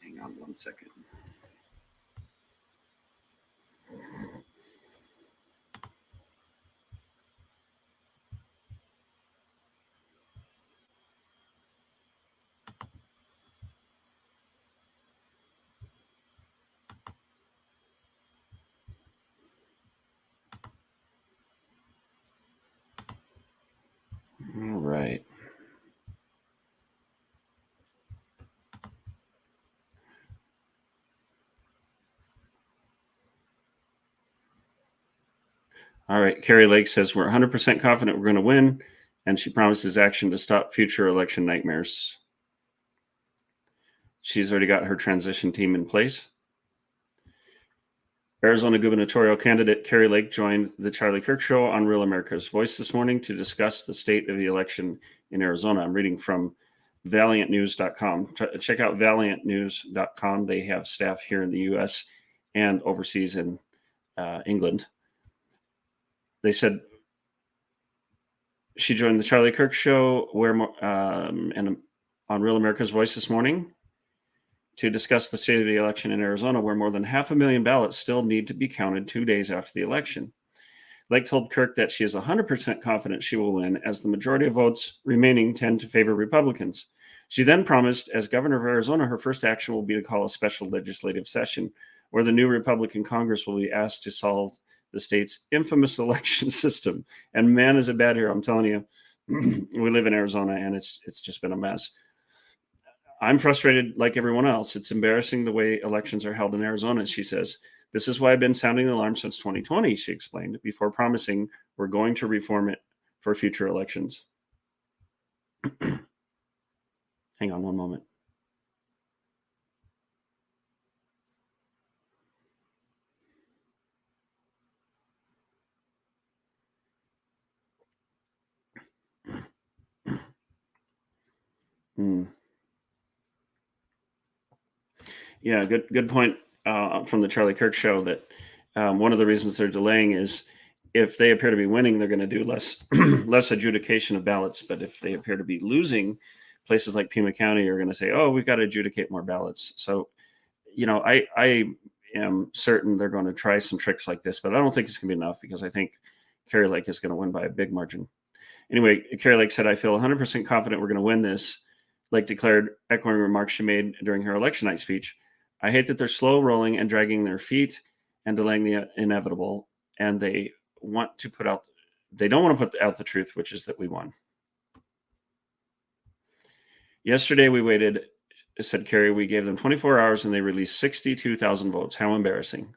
Hang on one second. All right. All right. Kari Lake says we're 100% confident we're going to win, and she promises action to stop future election nightmares. She's already got her transition team in place. Arizona gubernatorial candidate Kari Lake joined the Charlie Kirk Show on Real America's Voice this morning to discuss the state of the election in Arizona. I'm reading from valiantnews.com. Check out valiantnews.com. They have staff here in the U.S. and overseas in England. They said she joined the Charlie Kirk Show and on Real America's Voice this morning to discuss the state of the election in Arizona, where more than 500,000 ballots still need to be counted 2 days after the election. Lake told Kirk that she is 100% confident she will win, as the majority of votes remaining tend to favor Republicans. She then promised, as governor of Arizona, her first action will be to call a special legislative session where the new Republican Congress will be asked to solve the state's infamous election system. And man, is it bad here, I'm telling you. We live in Arizona, and it's just been a mess. I'm frustrated like everyone else. It's embarrassing the way elections are held in Arizona, she says. This is why I've been sounding the alarm since 2020, she explained, before promising we're going to reform it for future elections. Hang on one moment. Yeah, good point from the Charlie Kirk Show that one of the reasons they're delaying is if they appear to be winning, they're going to do less adjudication of ballots. But if they appear to be losing, places like Pima County are going to say, "Oh, we've got to adjudicate more ballots." So, I am certain they're going to try some tricks like this, but I don't think it's going to be enough because I think Kari Lake is going to win by a big margin. Anyway, Kari Lake said, "I feel 100% confident we're going to win this." Lake declared, echoing remarks she made during her election night speech. "I hate that they're slow rolling and dragging their feet and delaying the inevitable, and they don't want to put out the truth, which is that we won. Yesterday we waited," said Kari. "We gave them 24 hours and they released 62,000 votes. How embarrassing."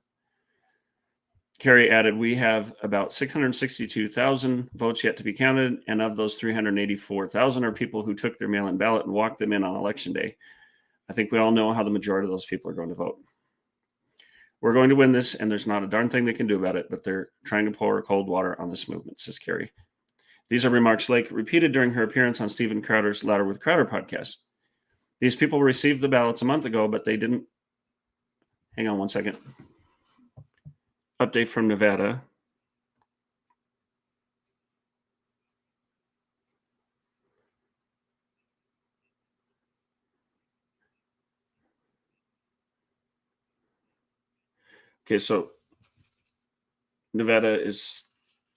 Kari added, "We have about 662,000 votes yet to be counted, and of those 384,000 are people who took their mail-in ballot and walked them in on election day. I think we all know how the majority of those people are going to vote. We're going to win this, and there's not a darn thing they can do about it, but they're trying to pour cold water on this movement," says Kari. These are remarks Lake repeated during her appearance on Steven Crowder's Louder with Crowder podcast. These people received the ballots a month ago, but they didn't. Hang on one second. Update from Nevada. Okay, so Nevada is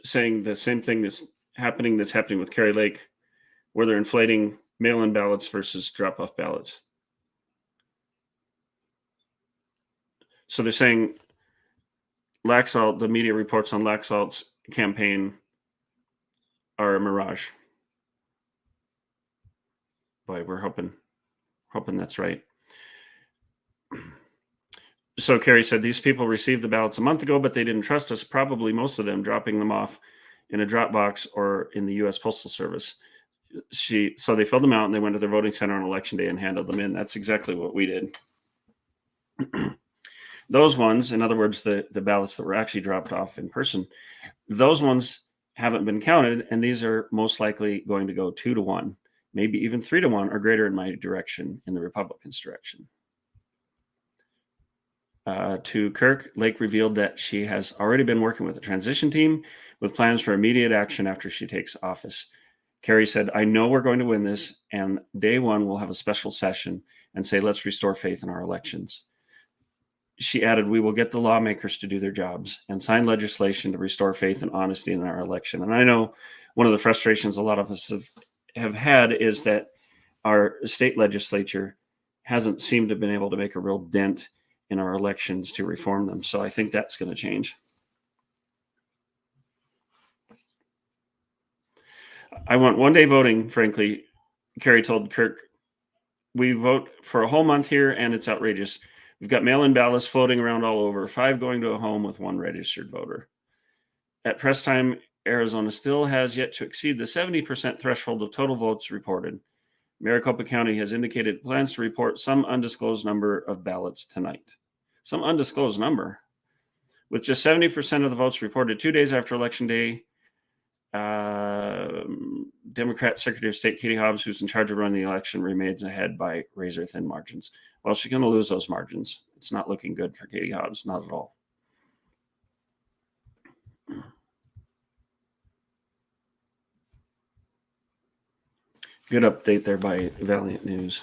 saying the same thing that's happening with Kari Lake, where they're inflating mail-in ballots versus drop-off ballots. So they're saying Laxalt, the media reports on Laxalt's campaign are a mirage. Boy, we're hoping that's right. So Kari said, "These people received the ballots a month ago, but they didn't trust us, probably most of them dropping them off in a drop box or in the U.S. Postal Service." So they filled them out and they went to their voting center on election day and handed them in. That's exactly what we did. Those ones, in other words, the ballots that were actually dropped off in person, those ones haven't been counted, and these are most likely going to go 2-1, maybe even 3-1 or greater in my direction, in the Republicans' direction. to Kirk, Lake revealed that she has already been working with the transition team with plans for immediate action after she takes office. Kari said, I know we're going to win this, and day one we'll have a special session and say, let's restore faith in our elections. She added, we will get the lawmakers to do their jobs and sign legislation to restore faith and honesty in our election. And I know one of the frustrations a lot of us have had is that our state legislature hasn't seemed to have been able to make a real dent in our elections to reform them. So I think that's going to change. I want one day voting, frankly. Kari told Kirk, we vote for a whole month here and it's outrageous. We've got mail-in ballots floating around all over, 5 going to a home with 1 registered voter. At press time, Arizona still has yet to exceed the 70% threshold of total votes reported. Maricopa County has indicated plans to report some undisclosed number of ballots tonight. Some undisclosed number. With just 70% of the votes reported 2 days after Election Day, Democrat Secretary of State Katie Hobbs, who's in charge of running the election, remains ahead by razor-thin margins. Well, she's going to lose those margins. It's not looking good for Katie Hobbs, not at all. Good update there by Valiant News.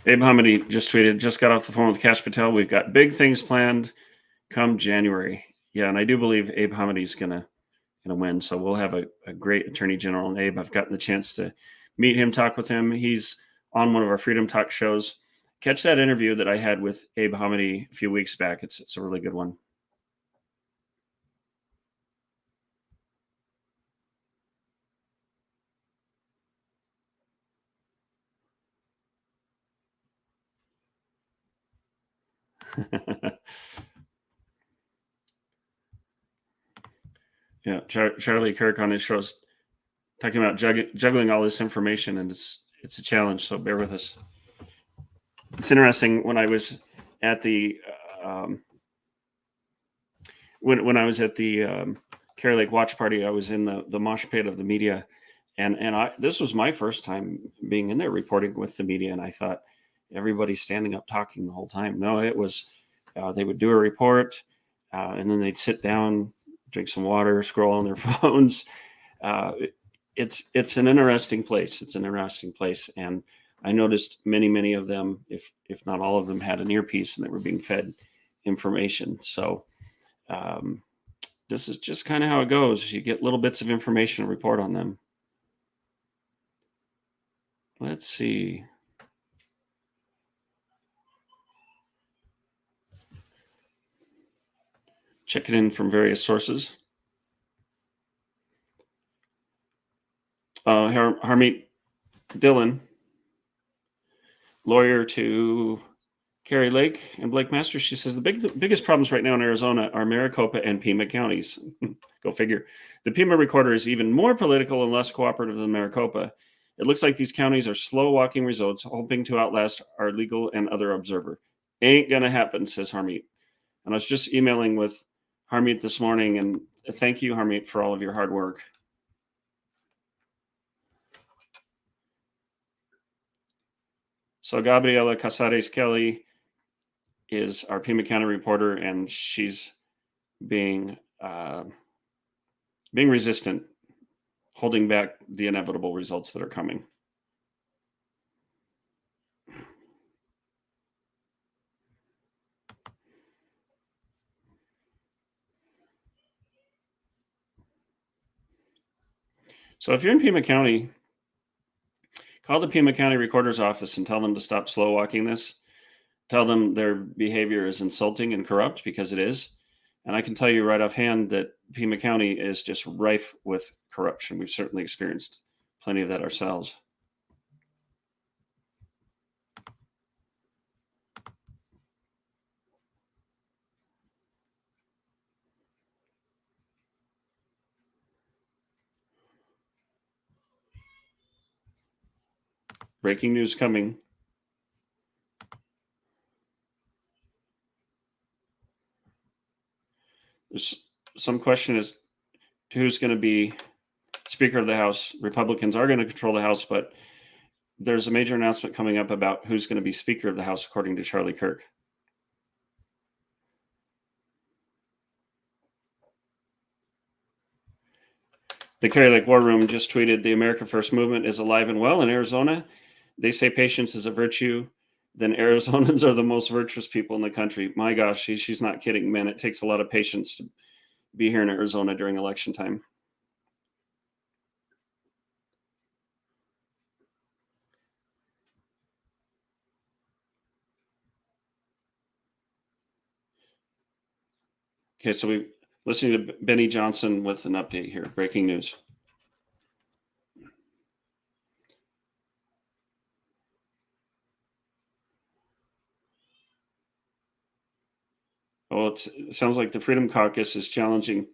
Abe Hamidi just tweeted, just got off the phone with Kash Patel. We've got big things planned come January. Yeah, and I do believe Abe Hamidi's gonna win. So we'll have a great Attorney General in Abe. I've gotten the chance to meet him, talk with him. He's on one of our Freedom Talk shows. Catch that interview that I had with Abe Hamidi a few weeks back. It's a really good one. Yeah, Charlie Kirk on his shows talking about juggling all this information, and it's a challenge. So bear with us. It's interesting when I was at the when I was at the Kari Lake watch party, I was in the mosh pit of the media, and this was my first time being in there reporting with the media, and I thought everybody's standing up talking the whole time. No, it was they would do a report, and then they'd sit down, drink some water, scroll on their phones. It's an interesting place. It's an interesting place, and I noticed many of them, if not all of them, had an earpiece and they were being fed information. So this is just kind of how it goes. You get little bits of information and report on them. Let's see. Check it in from various sources. Harmeet Dillon, lawyer to Kari Lake and Blake Masters, she says the biggest problems right now in Arizona are Maricopa and Pima counties. Go figure. The Pima recorder is even more political and less cooperative than Maricopa. It looks like these counties are slow walking results, hoping to outlast our legal and other observer. Ain't gonna happen, says Harmeet. And I was just emailing with Harmeet this morning, and thank you, Harmeet, for all of your hard work. So Gabriela Casares Kelly is our Pima County reporter, and she's being resistant, holding back the inevitable results that are coming. So if you're in Pima County, call the Pima County Recorder's Office and tell them to stop slow walking this. Tell them their behavior is insulting and corrupt, because it is. And I can tell you right offhand that Pima County is just rife with corruption. We've certainly experienced plenty of that ourselves. Breaking news coming. There's some question is, who's going to be Speaker of the House. Republicans are going to control the House, but there's a major announcement coming up about who's going to be Speaker of the House, according to Charlie Kirk. The Kari Lake War Room just tweeted, the America First movement is alive and well in Arizona. They say patience is a virtue. Then Arizonans are the most virtuous people in the country. My gosh, she's not kidding, man. It takes a lot of patience to be here in Arizona during election time. Okay, so we listening to Benny Johnson with an update here. Breaking news. Oh, it sounds like the Freedom Caucus is challenging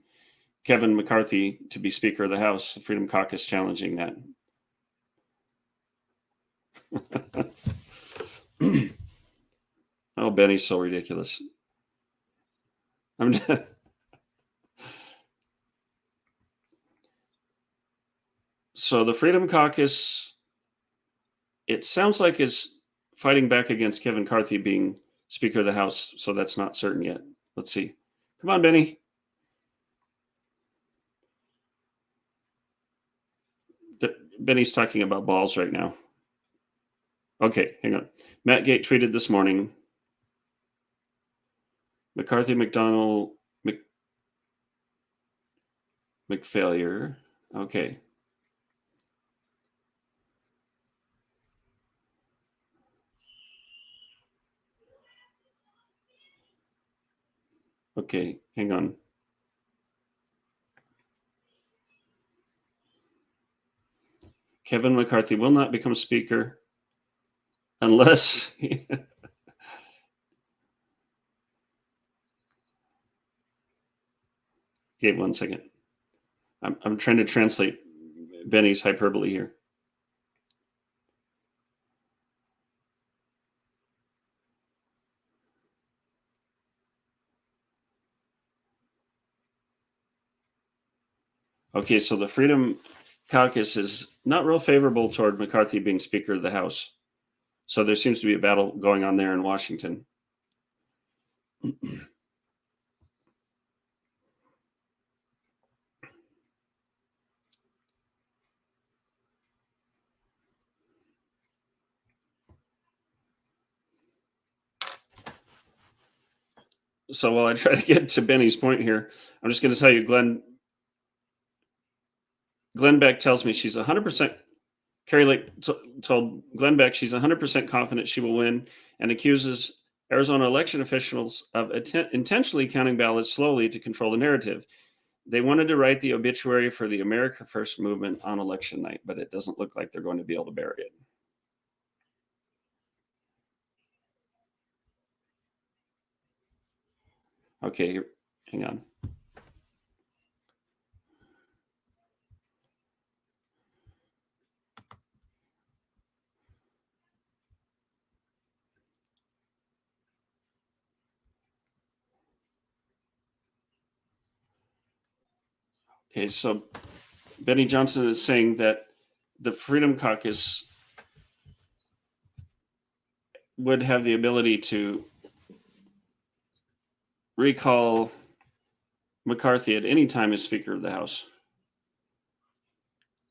Kevin McCarthy to be Speaker of the House. The Freedom Caucus challenging that. Oh, Benny's so ridiculous. So the Freedom Caucus, it sounds like, is fighting back against Kevin McCarthy being Speaker of the House, so that's not certain yet. Let's see. Come on, Benny. Benny's talking about balls right now. Okay, hang on. Matt Gate tweeted this morning, McCarthy, McDonald, McFailure. Okay. Okay, hang on. Kevin McCarthy will not become Speaker unless... Okay, 1 second. I'm trying to translate Benny's hyperbole here. Okay, so the Freedom Caucus is not real favorable toward McCarthy being Speaker of the House. So there seems to be a battle going on there in Washington. So while I try to get to Benny's point here, I'm just going to tell you, Glenn Beck tells me she's 100%. Kari Lake told Glenn Beck she's 100% confident she will win, and accuses Arizona election officials of intentionally counting ballots slowly to control the narrative. They wanted to write the obituary for the America First movement on election night, but it doesn't look like they're going to be able to bury it. Okay, hang on. Okay, so Benny Johnson is saying that the Freedom Caucus would have the ability to recall McCarthy at any time as Speaker of the House.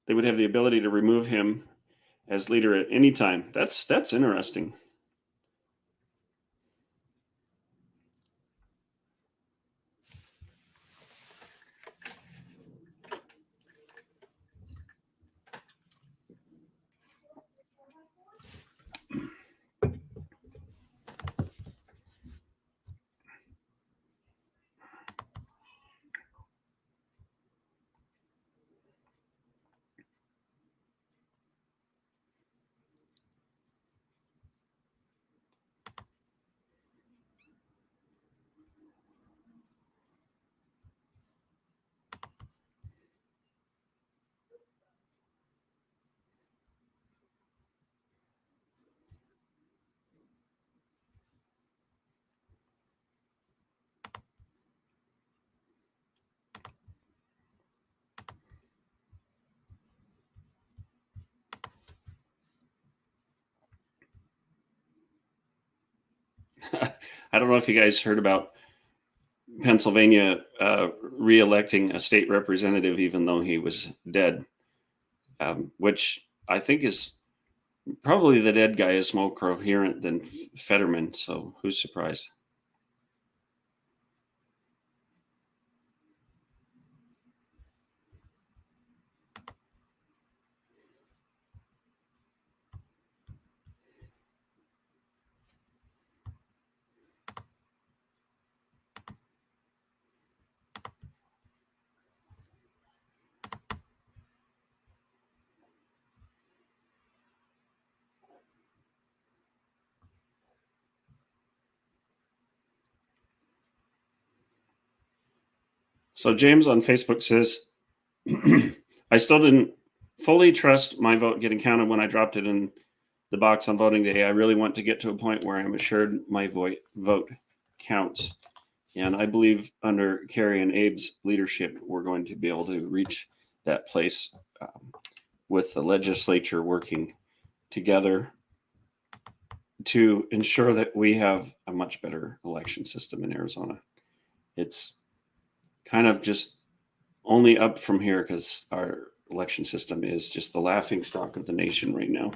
They would have the ability to remove him as leader at any time. That's interesting. I don't know if you guys heard about Pennsylvania re-electing a state representative, even though he was dead, which I think is probably the dead guy is more coherent than Fetterman. So who's surprised? So James on Facebook says, I still didn't fully trust my vote getting counted when I dropped it in the box on voting day. I really want to get to a point where I'm assured my vote counts. And I believe under Kari and Abe's leadership, we're going to be able to reach that place with the legislature working together to ensure that we have a much better election system in Arizona. It's kind of just only up from here because our election system is just the laughing stock of the nation right now.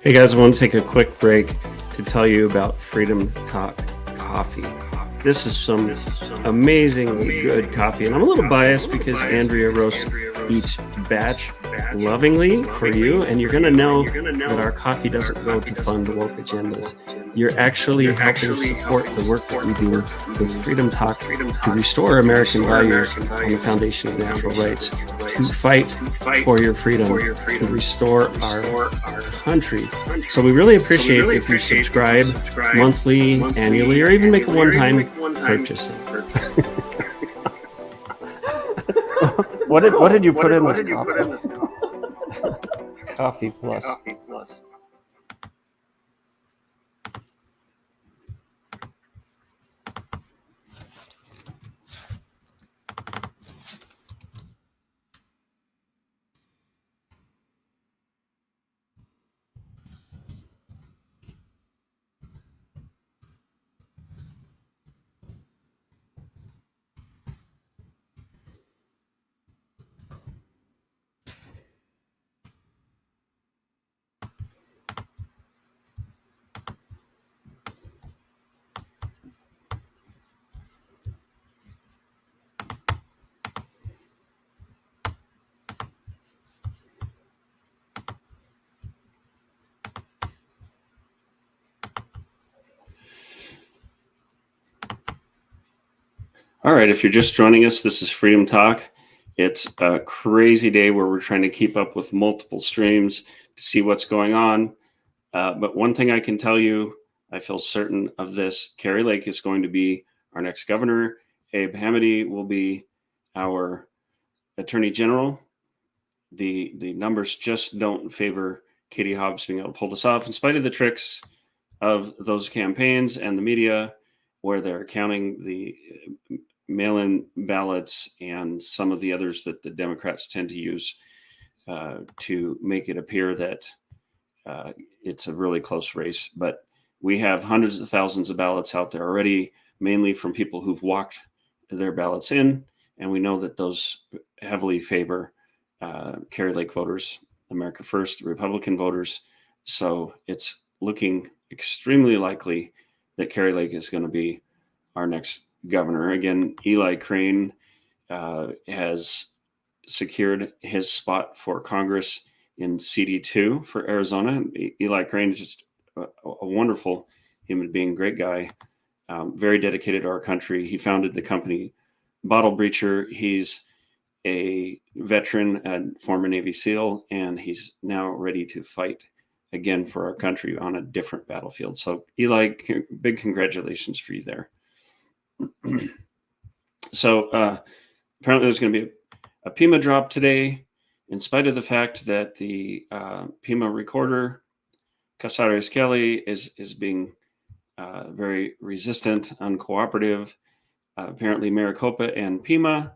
Hey guys, I want to take a quick break to tell you about Freedom Talk coffee. This is some amazingly good coffee, and I'm a little biased because Andrea roasts each batch lovingly for you, and you're going to know that our coffee doesn't go to fund woke agendas. You're actually helping support the work that we do with Freedom Talk to restore American values on the foundation of natural rights, to fight for your freedom, to restore our country. So we really appreciate if you subscribe monthly, annually, or even make a one-time purchase. What did you put in this coffee? Coffee plus. All right, if you're just joining us, this is Freedom Talk. It's a crazy day where we're trying to keep up with multiple streams to see what's going on. But one thing I can tell you, I feel certain of this, Kari Lake is going to be our next governor. Abe Hamady will be our attorney general. The numbers just don't favor Katie Hobbs being able to pull this off, in spite of the tricks of those campaigns and the media, where they're counting the mail-in ballots and some of the others that the Democrats tend to use to make it appear that it's a really close race. But we have hundreds of thousands of ballots out there already, mainly from people who've walked their ballots in. And we know that those heavily favor Kari Lake voters, America First, Republican voters. So it's looking extremely likely that Kari Lake is going to be our next governor. Again, Eli Crane has secured his spot for Congress in CD2 for Arizona. Eli Crane is just a wonderful human being, great guy, very dedicated to our country. He founded the company Bottle Breacher. He's a veteran and former Navy SEAL, and he's now ready to fight again for our country on a different battlefield. So Eli, big congratulations for you there. So apparently there's going to be a Pima drop today. in spite of the fact that the Pima recorder, Casares Kelly, is being very resistant, uncooperative. Apparently, Maricopa and Pima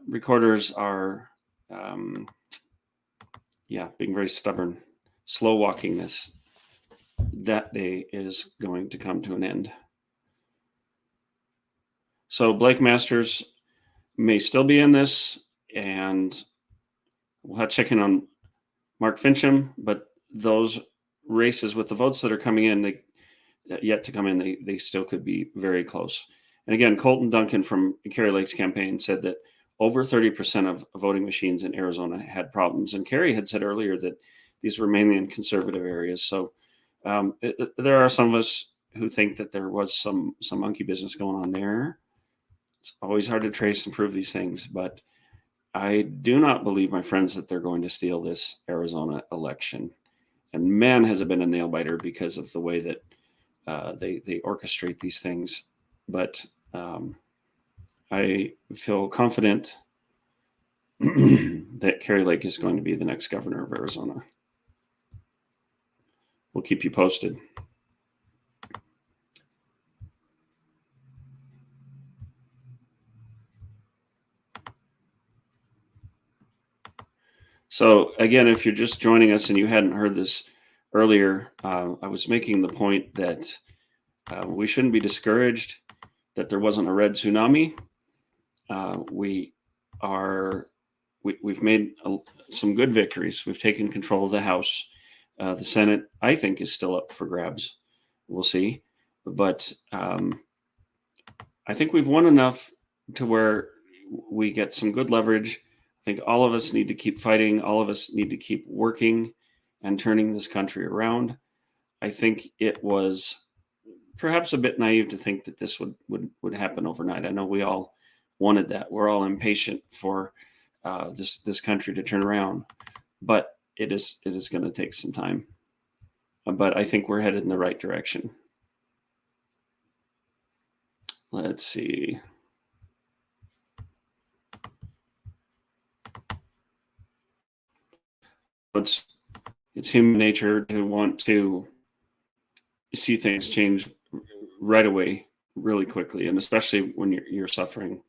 recorders are, being very stubborn, slow walking this. That day is going to come to an end. So Blake Masters may still be in this, and we'll have to check in on Mark Fincham, but those races with the votes that are coming in, they still could be very close. And again, Colton Duncan from Kari Lake's campaign said that over 30% of voting machines in Arizona had problems. And Kari had said earlier that these were mainly in conservative areas. So there are some of us who think that there was some monkey business going on there. It's always hard to trace and prove these things, but I do not believe, my friends, that they're going to steal this Arizona election. And man, has it been a nail biter because of the way that they orchestrate these things. But I feel confident that Kari Lake is going to be the next governor of Arizona. We'll keep you posted. So again, if you're just joining us and you hadn't heard this earlier, I was making the point that we shouldn't be discouraged that there wasn't a red tsunami. We've made some good victories. We've taken control of the House. The Senate, I think, is still up for grabs. We'll see. But I think we've won enough to where we get some good leverage. I think all of us need to keep fighting. All of us need to keep working and turning this country around. I think it was perhaps a bit naive to think that this would happen overnight. I know we all wanted that. We're all impatient for this country to turn around, but it is going to take some time. But I think we're headed in the right direction. Let's see. It's human nature to want to see things change right away, really quickly, and especially when you're suffering.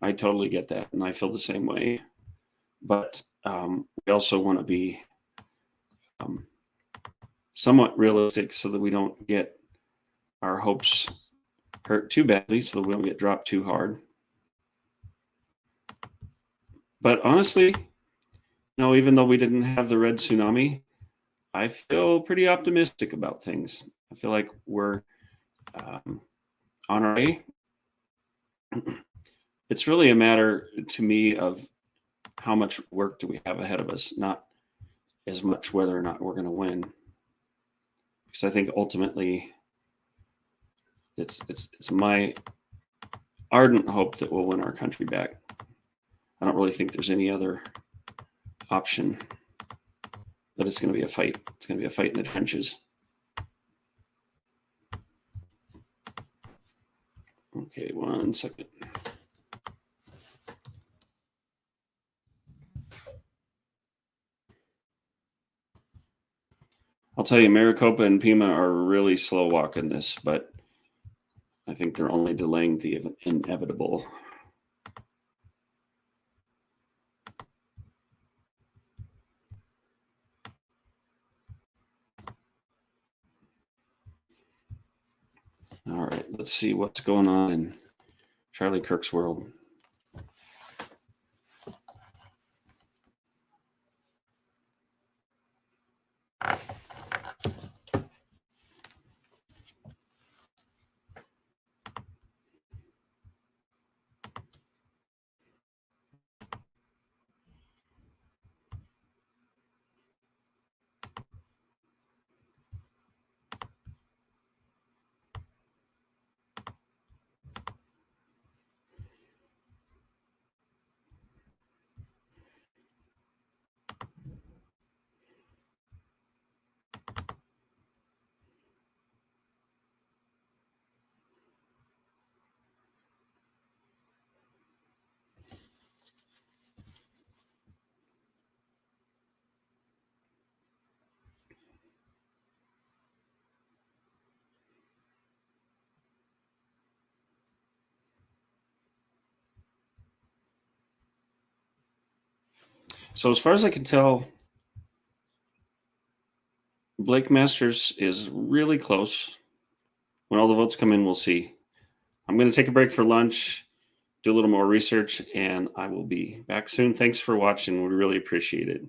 I totally get that, and I feel the same way. But we also want to be somewhat realistic so that we don't get our hopes hurt too badly, so that we don't get dropped too hard. But honestly, even though we didn't have the red tsunami, I feel pretty optimistic about things. I feel like we're on our way. It's really a matter to me of how much work do we have ahead of us, not as much whether or not we're going to win. Because I think ultimately it's my ardent hope that we'll win our country back. I don't really think there's any other option, but it's going to be a fight. It's going to be a fight in the trenches. Okay, 1 second. I'll tell you, Maricopa and Pima are really slow walking this, but I think they're only delaying the inevitable. All right, let's see what's going on in Charlie Kirk's world. So as far as I can tell, Blake Masters is really close. When all the votes come in, we'll see. I'm going to take a break for lunch, do a little more research, and I will be back soon. Thanks for watching. We really appreciate it.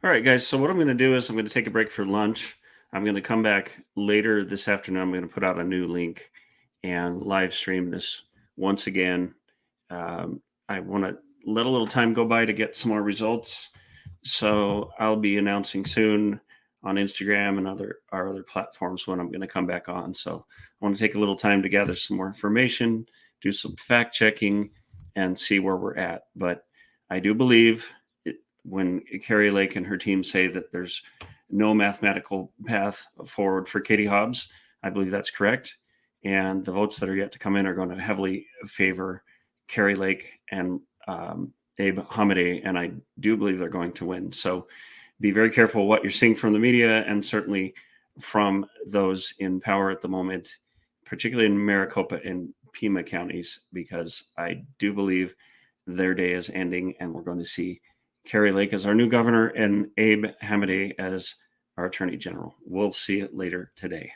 All right, guys. So what I'm going to do is I'm going to take a break for lunch. I'm going to come back later this afternoon. I'm going to put out a new link and live stream this once again. I want to let a little time go by to get some more results. So I'll be announcing soon on Instagram and our other platforms when I'm going to come back on. So I want to take a little time to gather some more information, do some fact checking, and see where we're at. But I do believe when Kari Lake and her team say that there's no mathematical path forward for Katie Hobbs, I believe that's correct. And the votes that are yet to come in are going to heavily favor Kari Lake and Abe Hamadeh, and I do believe they're going to win. So be very careful what you're seeing from the media, and certainly from those in power at the moment, particularly in Maricopa and Pima counties, because I do believe their day is ending, and we're going to see Kari Lake as our new governor and Abe Hamadeh as our attorney general. We'll see it later today.